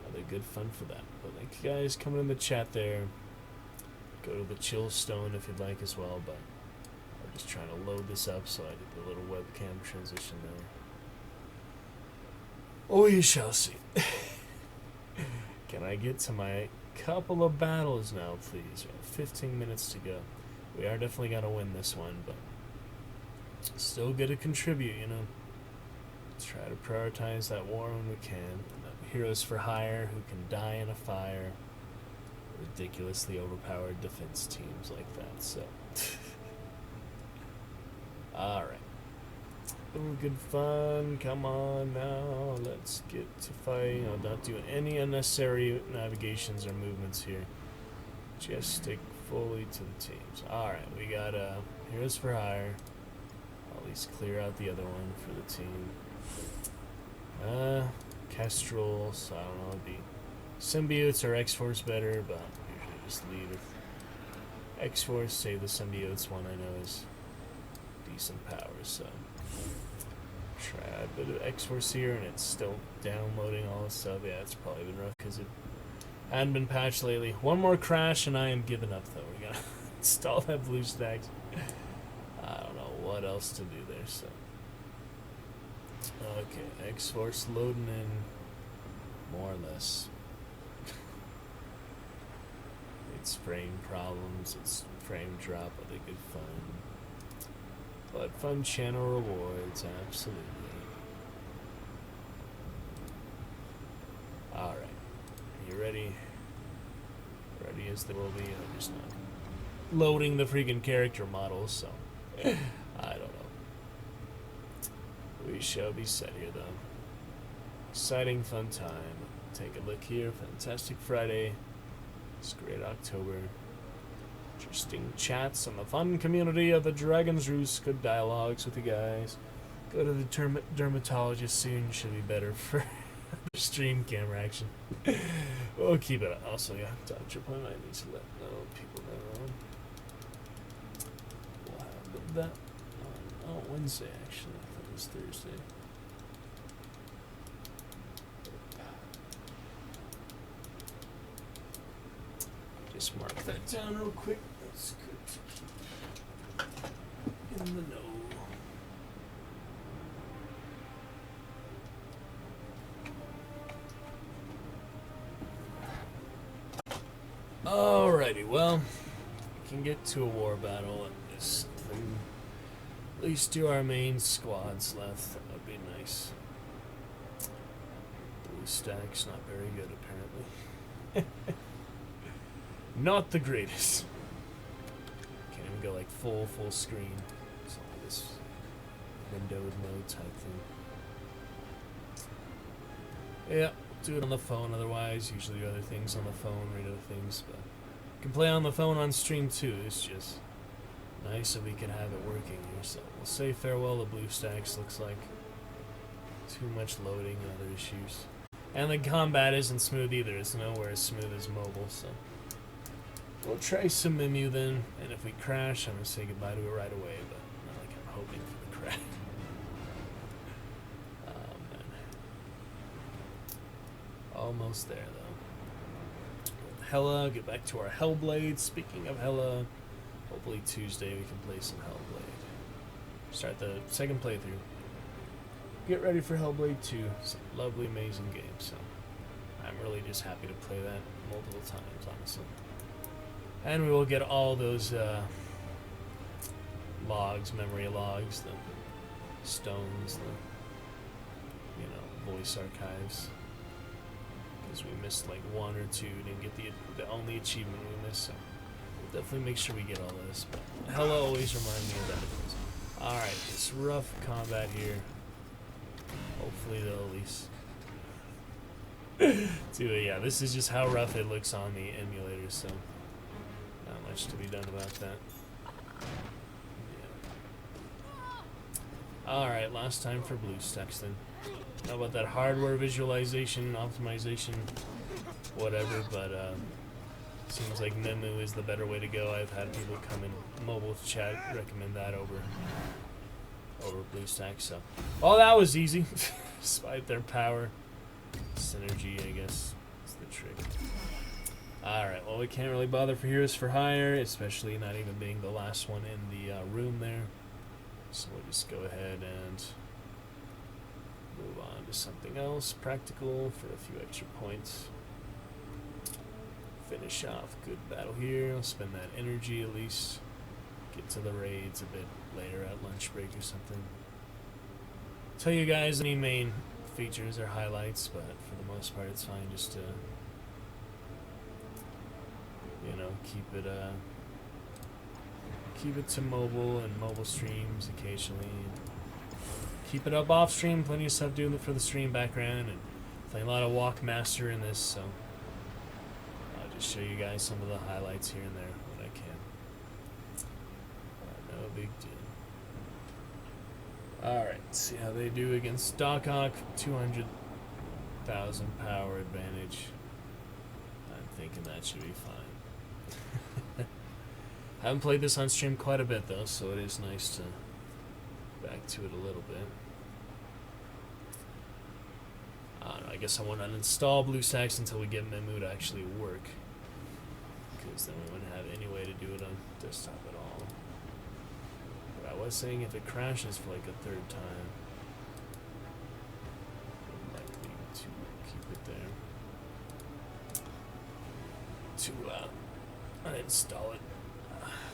C: Other good fun for that. But thank you guys coming in the chat there. Go to the chill stone if you'd like as well, but just trying to load this up so I did the little webcam transition there. Oh, you shall see. Can I get to my couple of battles now, please? We have 15 minutes to go. We are definitely going to win this one, but still good to contribute, you know. Try to prioritize that war when we can. Heroes for hire who can die in a fire. Ridiculously overpowered defense teams like that, so... Alright. Ooh, good fun. Come on now. Let's get to fight. I'm not doing any unnecessary navigations or movements here. Just stick fully to the teams. Alright, we got Heroes for Hire. I'll at least clear out the other one for the team. Kestrels, I don't know, it'd be Symbiotes or X-Force better, but usually just lead with X-Force, save the Symbiotes one I know is decent power, so try a bit of X-Force here, and it's still downloading all this stuff. Yeah, it's probably been rough because it hadn't been patched lately. One more crash and I am giving up, though. We gotta install that BlueStacks. I don't know what else to do there, so okay, X-Force loading in more or less. It's frame problems, it's frame drop, other good fun. But fun channel rewards, absolutely. Alright. You ready? Ready as they will be. I'm just not loading the freaking character models, so I don't know. We shall be set here, though. Exciting, fun time. Take a look here. Fantastic Friday. It's great October. Interesting chats on the fun community of the Dragon's Roost. Good dialogues with you guys. Go to the dermatologist soon. Should be better for the stream camera action. We'll keep it up. Also, yeah, doctor appointment. I need to let people know. We'll have that on Wednesday, actually. I thought it was Thursday. Just mark that down real quick. That's good to keep in the know. Alrighty, well, we can get to a war battle at this thing. At least do our main squads left. That would be nice. Blue stack's not very good, apparently. Not the greatest. Can't even go like full screen. It's all this windowed mode type thing. Yeah, do it on the phone otherwise. Usually do other things on the phone, read other things, but you can play on the phone on stream too. It's just nice that we can have it working here. So we'll say farewell to BlueStacks. Looks like too much loading and other issues. And the combat isn't smooth either. It's nowhere as smooth as mobile, so we'll try some Mimu then, and if we crash, I'm going to say goodbye to it right away, but not like I'm hoping for the crash. Oh, man. Almost there, though. Hella, get back to our Hellblade. Speaking of Hella, hopefully Tuesday we can play some Hellblade. Start the second playthrough. Get ready for Hellblade 2. It's a lovely, amazing game, so I'm really just happy to play that multiple times, honestly. And we will get all those logs, memory logs, the stones, the voice archives. Because we missed like one or two, didn't get the only achievement we missed. So we'll definitely make sure we get all this. But Hella always remind me of that. All right, it's rough combat here. Hopefully they'll at least. Dude, yeah, this is just how rough it looks on the emulator. So. Not much to be done about that. Yeah. Alright, last time for BlueStacks then. How about that hardware visualization, optimization, whatever, but seems like Memu is the better way to go. I've had people come in mobile chat recommend that over BlueStacks, so. Oh, that was easy. Despite their power. Synergy, I guess, is the trick. Alright, well we can't really bother for Heroes for Hire, especially not even being the last one in the room there. So we'll just go ahead and move on to something else practical for a few extra points. Finish off good battle here, I'll spend that energy at least. Get to the raids a bit later at lunch break or something. Tell you guys any main features or highlights, but for the most part it's fine just to keep it to mobile and mobile streams occasionally. Keep it up off stream, plenty of stuff doing it for the stream background, and playing a lot of Walkmaster in this, so I'll just show you guys some of the highlights here and there when I can. No big deal. Alright, see how they do against Dockhawk. 200,000 power advantage. I'm thinking that should be fine. I haven't played this on stream quite a bit though, so it is nice to back to it a little bit. I guess I won't uninstall BlueStacks until we get Memu to actually work, because then we wouldn't have any way to do it on desktop at all. But I was saying if it crashes for like a third time, it might be to keep it there. To uninstall it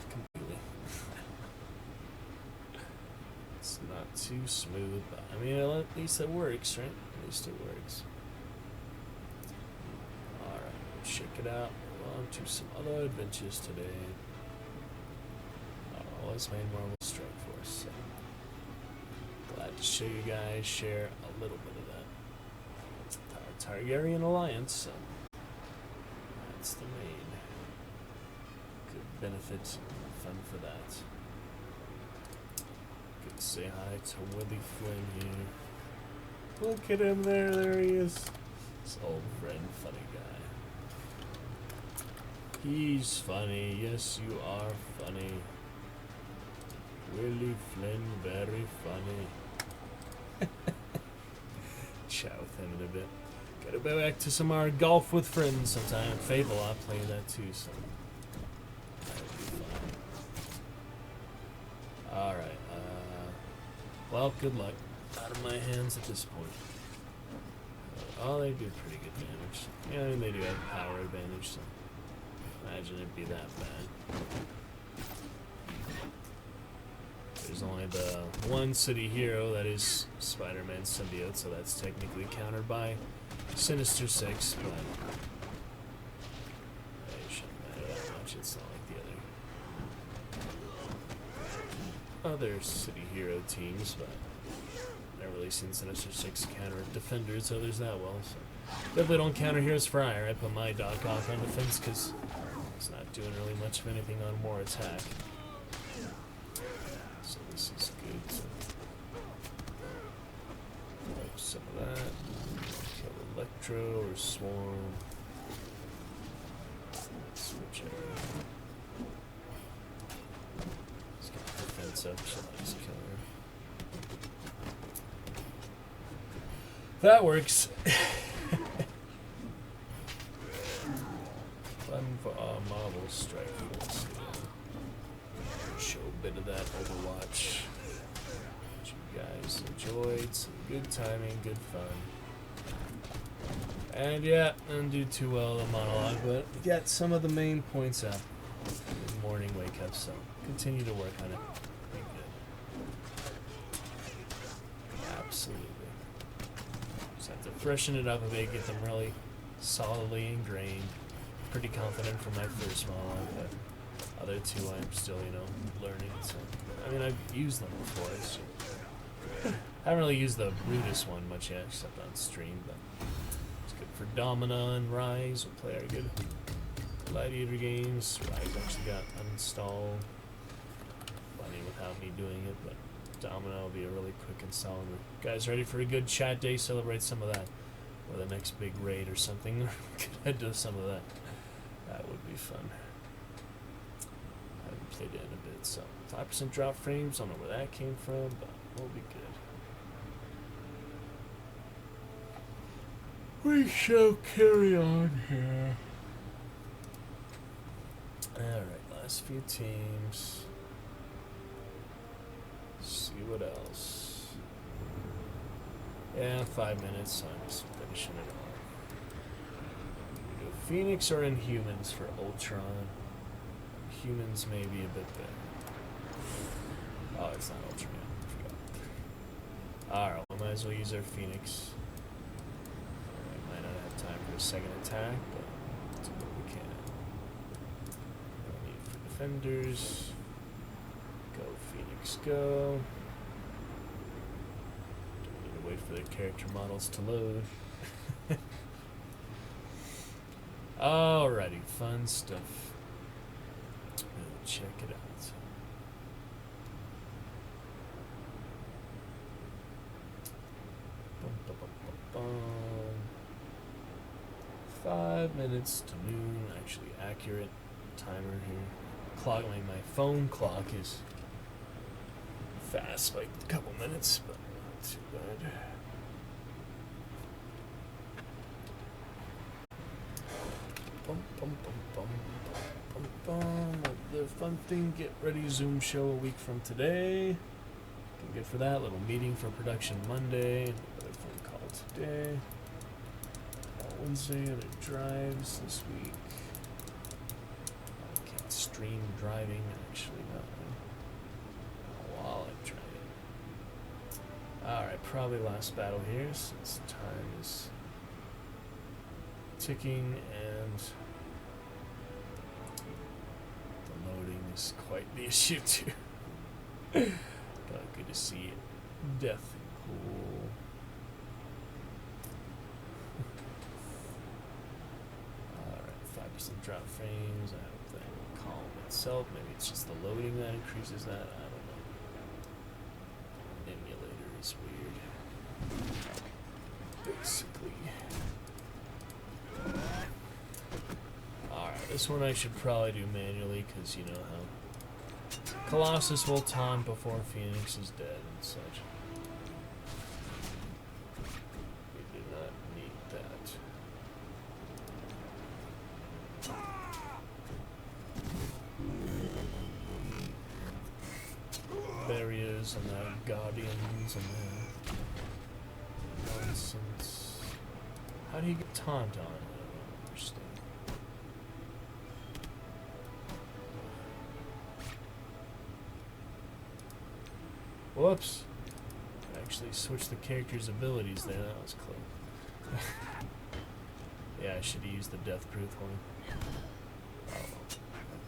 C: completely. It's not too smooth, but I mean, at least it works, right? At least it works. Alright, check it out. Move on to some other adventures today. Always made Marvel Strike Force. So glad to show you guys, share a little bit of that. Our Targaryen Alliance, so that's the main good benefit, fun for that. Good to say hi to Willie Flynn here. Look at him there he is. This old friend, funny guy. He's funny, yes you are funny. Willie Flynn, very funny. Chat with him in a bit. Gotta go back to some more golf with friends sometime. Fable, I'll play that too, so that'll be fun. Alright, well, good luck. Out of my hands at this point. Oh, they do pretty good damage. Yeah, I mean, they do have power advantage, so imagine it'd be that bad. There's only the one city hero that is Spider-Man symbiote, so that's technically countered by Sinister Six, but it shouldn't matter that much. It's not like the other city hero teams, but they're releasing Sinister Six counter defenders, so there's that. Well, so definitely don't counter heroes for ire. I put my Doc Ock on defense because it's not doing really much of anything on more attack. So this is good. So wipe some of that. Kill Electro or Swarm. Let's switch over. Let's get the defense up, so I'll just kill her. That works. Fun for our Marvel Strike Force. Show a bit of that Overwatch. You guys enjoyed, some good timing, good fun. And yeah, didn't do too well the monologue, but got some of the main points out. Good morning wake up, so continue to work on it. Be good. Absolutely. Just have to freshen it up a bit, get them really solidly ingrained. Pretty confident for my first monologue, but other two I'm still, learning. So I mean, I've used them before. It's just, I haven't really used the Brutus one much yet, except on stream, but it's good for Domina and Rise. We'll play our good Light Eater games. Rise actually got uninstalled. Funny without me doing it, but Domino will be a really quick install. Guys, ready for a good chat day? Celebrate some of that, or the next big raid or something. Could do some of that. That would be fun. I haven't played it in a bit, so 5% drop frames. Don't know where that came from, but we'll be good. We shall carry on here. Alright, last few teams. See what else. Yeah, 5 minutes, so I'm just finishing it off. We do Phoenix or Inhumans for Ultron. Humans may be a bit better. Oh, it's not Ultron. I forgot. Alright, we might as well use our Phoenix. We might not have time for a second attack, but let's do what we can. No need for defenders. Go Phoenix, go. Don't need to wait for their character models to load. Alrighty, fun stuff. Check it out. Bum, bum, bum, bum, bum. 5 minutes to noon. Actually, accurate timer here. Clock, my phone clock is fast by a couple minutes, but not too bad. Bum, bum, bum, bum, bum, bum. The fun thing, get ready Zoom show a week from today. Good for that. Little meeting for production Monday. Another phone call today. Wednesday, other drives this week. stream driving, actually, not while I'm driving. Alright, probably last battle here, since time is ticking and the loading is quite the issue too. But good to see Death Pool. Alright, 5% drop frames. I hope that will calm itself. Maybe it's just the loading that increases that. I don't know. Emulator is weird. Basically. Alright, this one I should probably do manually because you know how Colossus will taunt before Phoenix is dead and such. We do not need that. Barriers and the Guardians and the nonsense. How do you get taunt on? I don't understand. Whoops. I actually switched the character's abilities there. That was close. Yeah, I should have used the Death Proof one. Oh, well.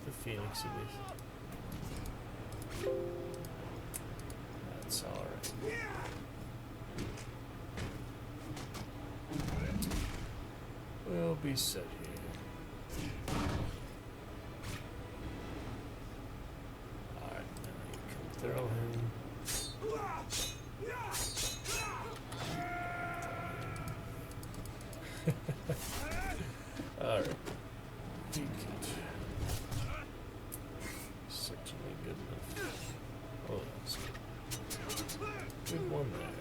C: The Phoenix at least. That's alright. We'll be set here. Alright, now you can throw him. Alright. Peek it. Certainly good enough. Oh, that's good. Good one there.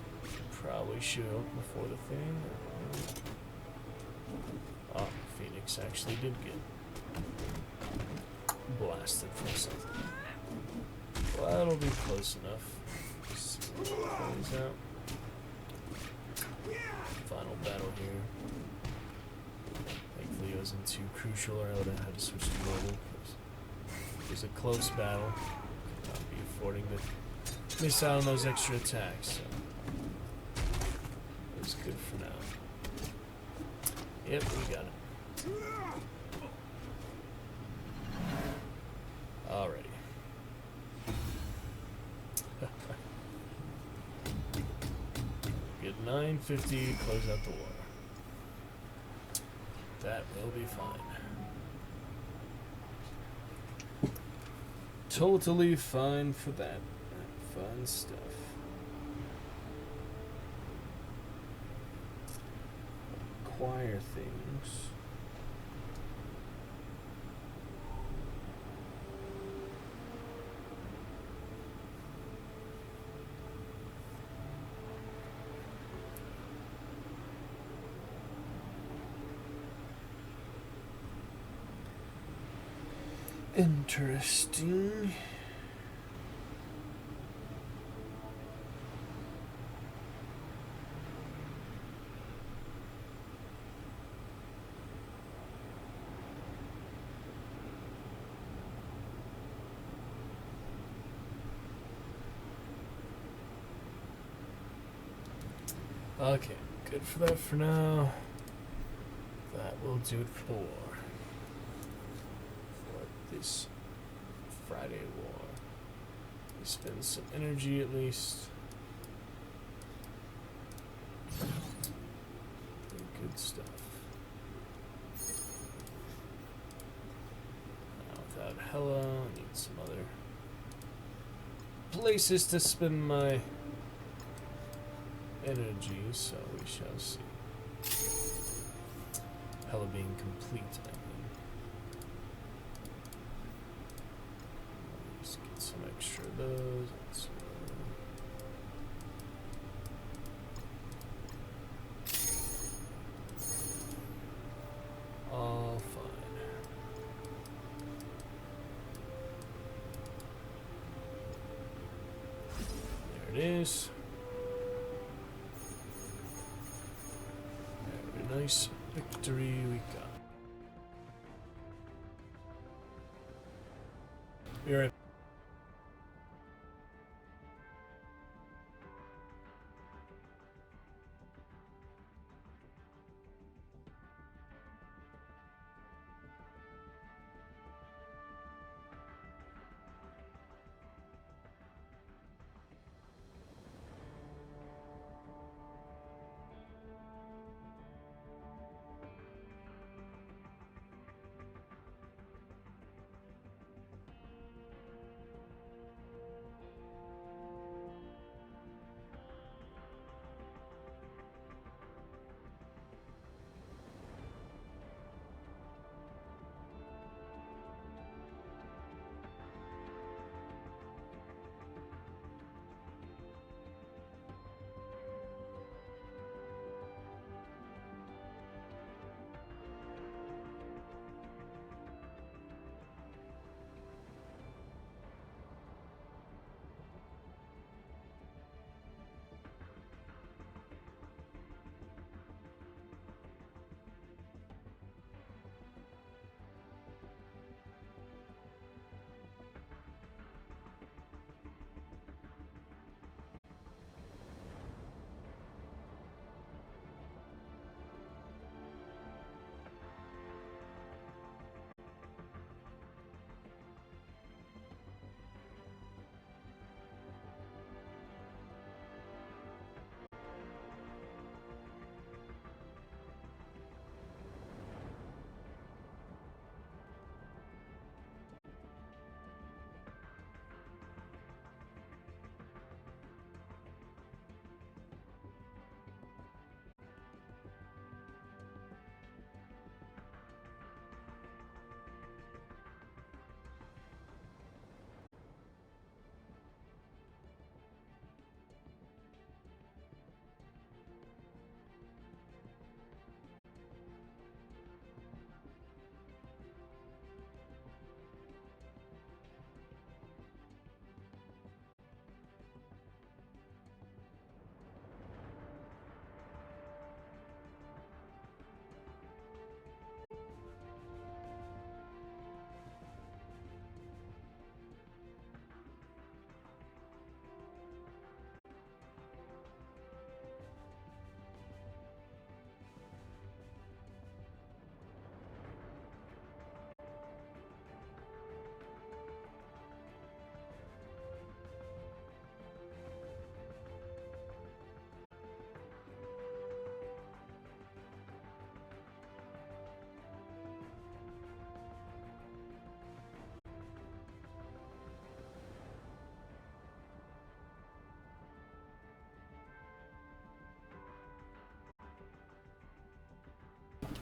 C: Probably shoot up before the thing. Oh, Phoenix actually did get blasted from something. Well, that'll be close enough. Let's see what plays out. Final battle here. Thankfully it wasn't too crucial, or I would have had to switch to mobile. It was a close battle. Could not be affording to miss out on those extra attacks. So it was good for now. Yep, we got it. Alrighty. Get 950, close out the war. That will be fine. Totally fine for that. Fun stuff. Acquire things. Interesting. Okay, good for that for now. That will do it for the war. For this Friday war. We spend some energy at least. Good stuff. Now without Hella, I need some other places to spend my energy, so we shall see. Hella being complete, I mean. Just get some extra of those. Let's see. All fine. There it is. Very nice victory we got. Be right.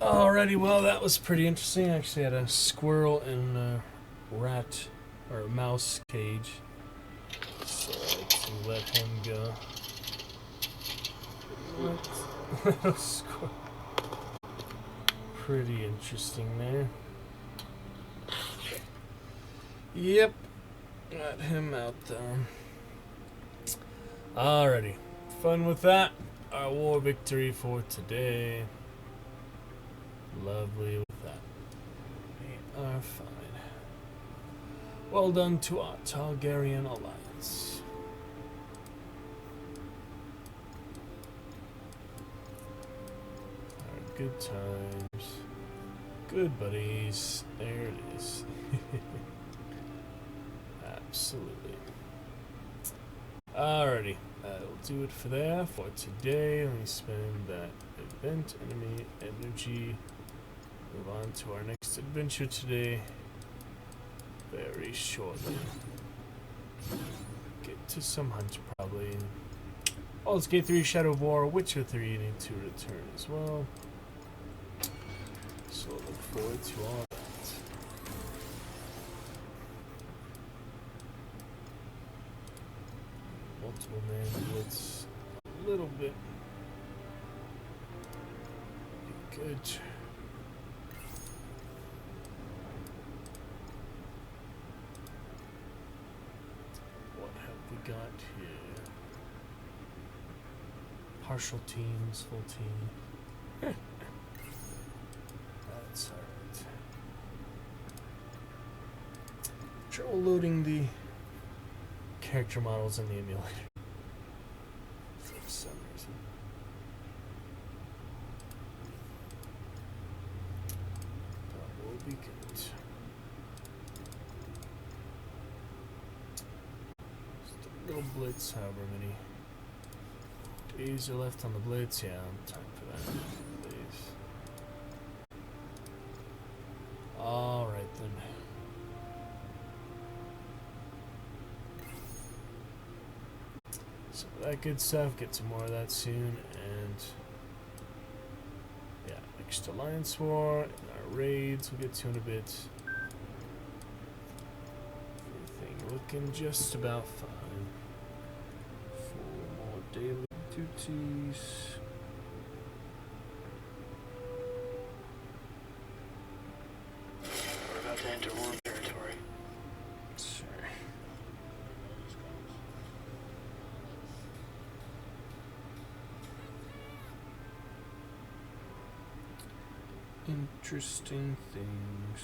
C: Alrighty, well, that was pretty interesting. I actually had a squirrel and a rat or a mouse cage, so to let him go. What? Squirrel. Pretty interesting there. Yep, got him out there. Alrighty, fun with that. Our war victory for today. Lovely with that. We are fine. Well done to our Targaryen alliance. Our good times. Good buddies. There it is. Absolutely. Alrighty. That'll do it for today. Let me spend that event enemy energy. Move on to our next adventure today. Very shortly. Get to some hunt probably. Baldur's Gate 3, Shadow of War, Witcher 3 need to return as well. So look forward to all that. Multiple man blitz a little bit. Be good. What have we got here? Partial teams, full team. That's alright. trouble loading the character models in the emulator for some reason. That will be good. Just a little blitz, however many days are left on the blitz. Yeah, time for that. Please. Alright then. So that good stuff, get some more of that soon, and yeah, next Alliance War, and our raids, we'll get to in a bit. Everything looking just about fine. 4 more daily duties.
F: We're about to enter war territory.
C: Sorry. Interesting things.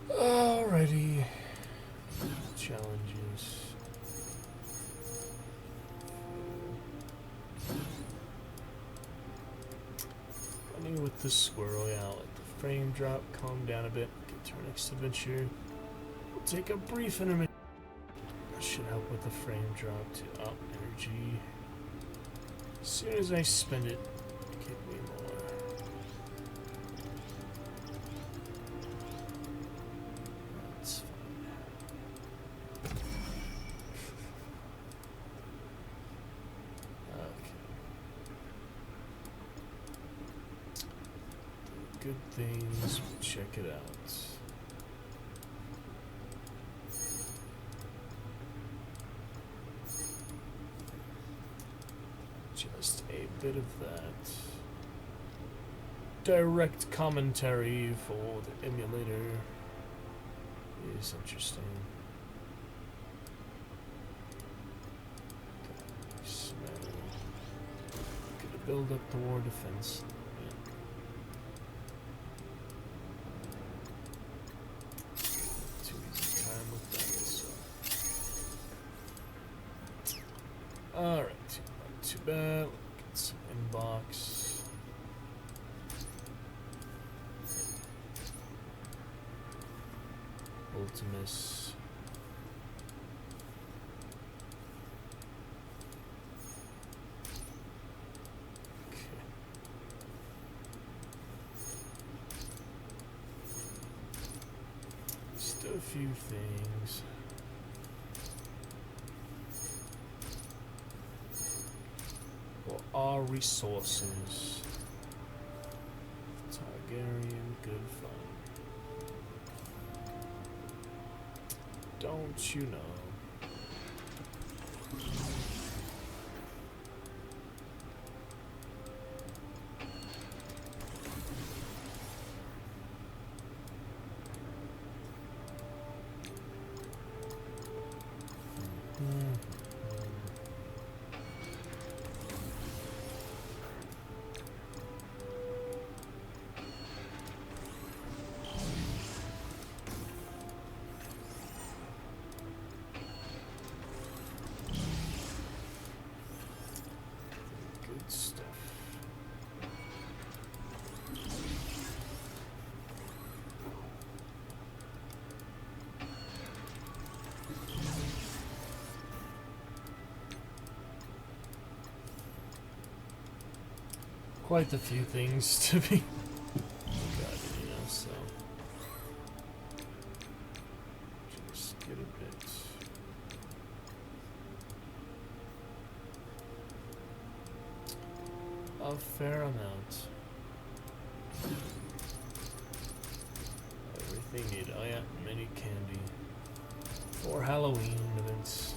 C: Alrighty. Challenges. Running with the squirrel, yeah, I'll let the frame drop, calm down a bit, get to our next adventure. We'll take a brief intermission. That should help with the frame drop to up energy. As soon as I spend it, give me more. That's fine. Okay. Good things, we'll check it out. Just a bit of that. Direct commentary for the emulator is interesting. Smell. Gonna build up the war defense. Too easy time with that, so. Alright, not too bad. Look at some inbox. Ultimus. Okay. Just a few things. For our resources. Targaryen, good fun. Don't you know? Good stuff. Quite a few things to be forgotten, you know, so just get a bit. A fair amount. Everything needed. Oh yeah, mini candy for Halloween events.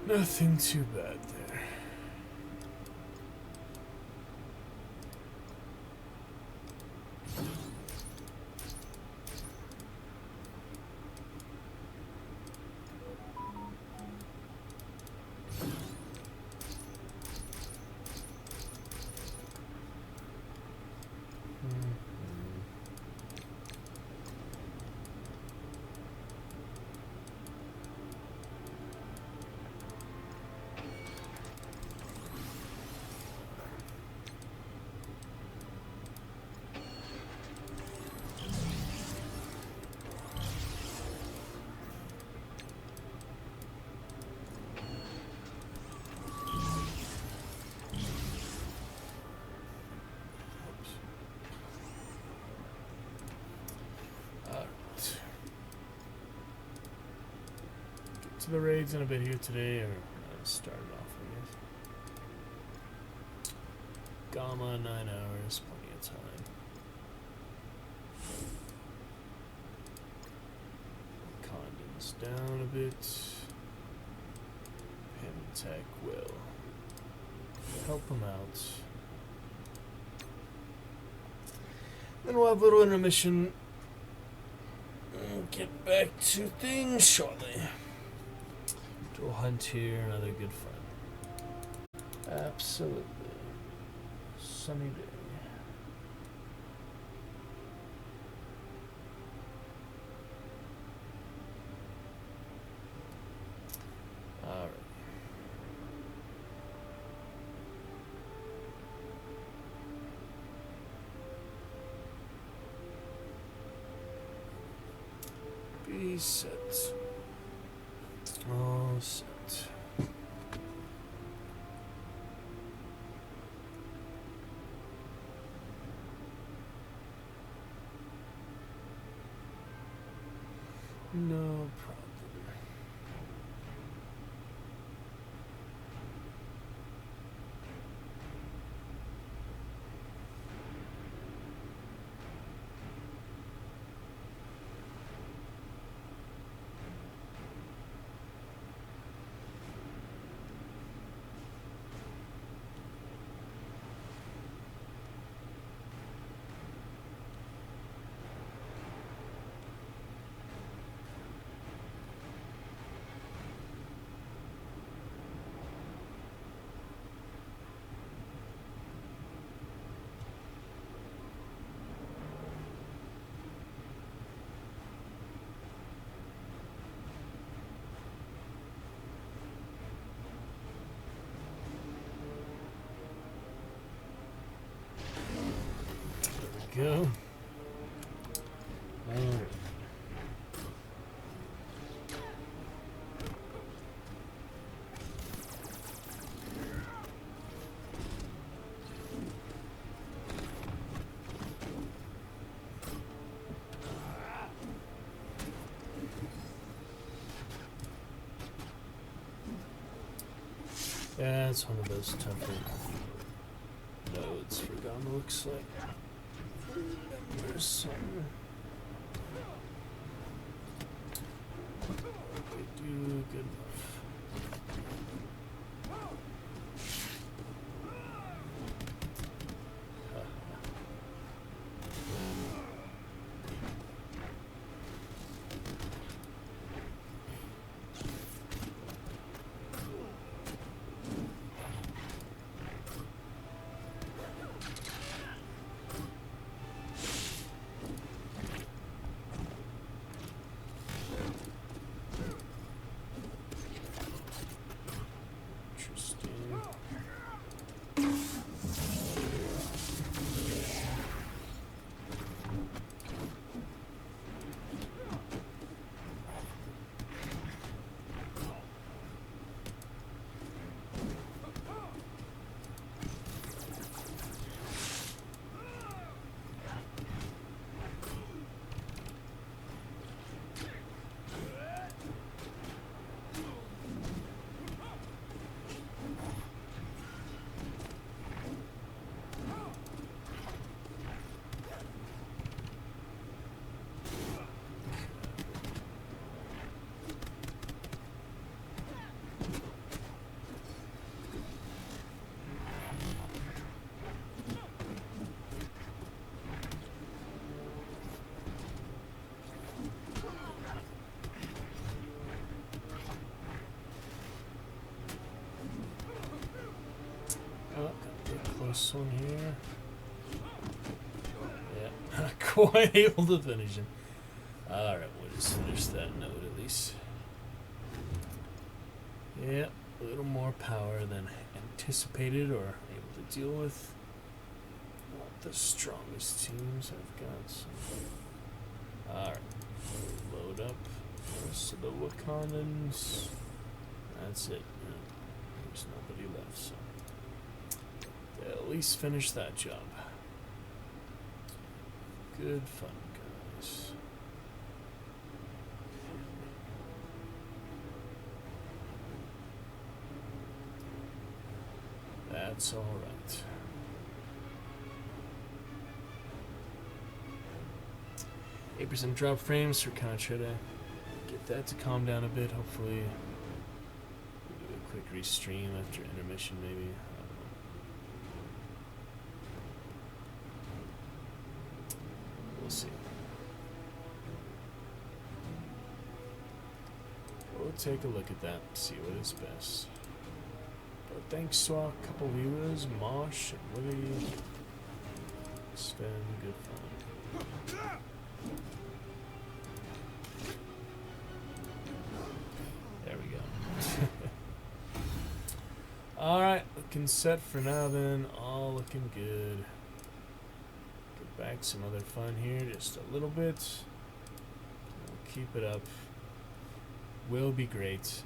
C: Nothing too bad there. To the raids in a bit here today, or start it off, I guess. Gamma, 9 hours, plenty of time. Condon's down a bit. Pentatech will help him out. Then we'll have a little intermission. And get back to things shortly. We'll hunt here, another good fun. Absolutely. Sunny day. Alright. Be set. All set. No problem. Go. All right. Yeah, it's one of those tougher nodes for Gamma, looks like. There's some. They do good enough. this one here. Yeah, not quite able to finish him. Alright, we'll just finish that node at least. Yeah, a little more power than anticipated or able to deal with. Not the strongest teams I've got. Alright, load up the rest of the Wakandans. That's it. Yeah, there's nobody left, so they'll at least finish that job. Good fun, guys. That's all right. %8 drop frames, so we're kind of try to get that to calm down a bit. Hopefully, we'll do a quick restream after intermission, maybe. I don't know. We'll see. We'll take a look at that, see what is best. But thanks to our couple viewers, Marsh and Willie. It's been good fun. There we go. Alright, looking set for now then. All looking good. Get back some other fun here, just a little bit. We'll keep it up. Will be great.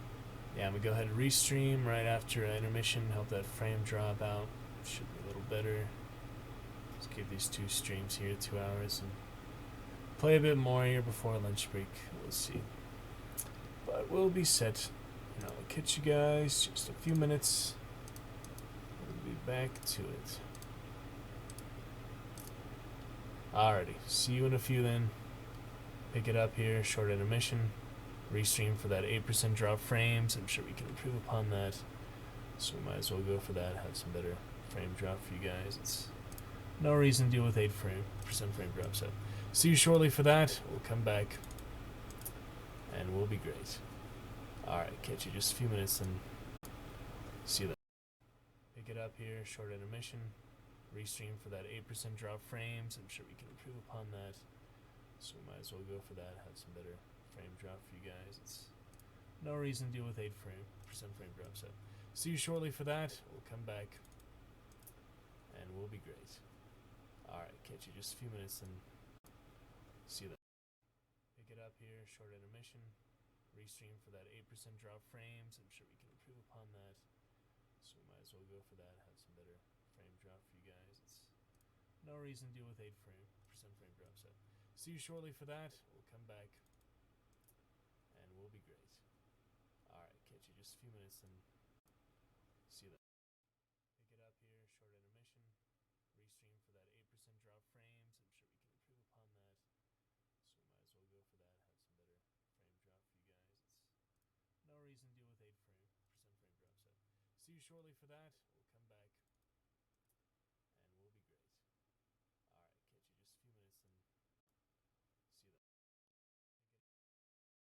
C: Yeah, I'm going to go ahead and restream right after intermission. Help that frame drop out. Should be a little better. Let's keep these two streams here, 2 hours, and play a bit more here before lunch break. We'll see. But we'll be set. And I'll catch you guys just a few minutes. We'll be back to it. Alrighty, see you in a few then. Pick it up here, short intermission. Restream for that 8% drop frames. I'm sure we can improve upon that. So we might as well go for that. Have some better frame drop for you guys. It's no reason to deal with 8% frame drop. So see you shortly for that. We'll come back and we'll be great. Alright, catch you just a few minutes and see you then. Pick it up here, short intermission. Restream for that 8% drop frames. I'm sure we can improve upon that. So we might as well go for that. Have some better frame drop for you guys. It's no reason to deal with 8% frame drop. So see you shortly for that. We'll come back and we'll be great. Alright, catch you just a few minutes and see you then. Pick it up here, short intermission. Restream for that 8% drop frames. I'm sure we can improve upon that. So we might as well go for that. Have some better frame drop for you guys. It's no reason to deal with 8% frame drop. So see you shortly for that. We'll come back and we'll be great. Alright, catch you just a few minutes and see you then. Pick it up here, short intermission. Restream for that 8% drop frames. I'm sure we can improve upon that. So we might as well go for that. Have some better frame drop for you guys. It's no reason to deal with 8% frame drop. So see you shortly for that.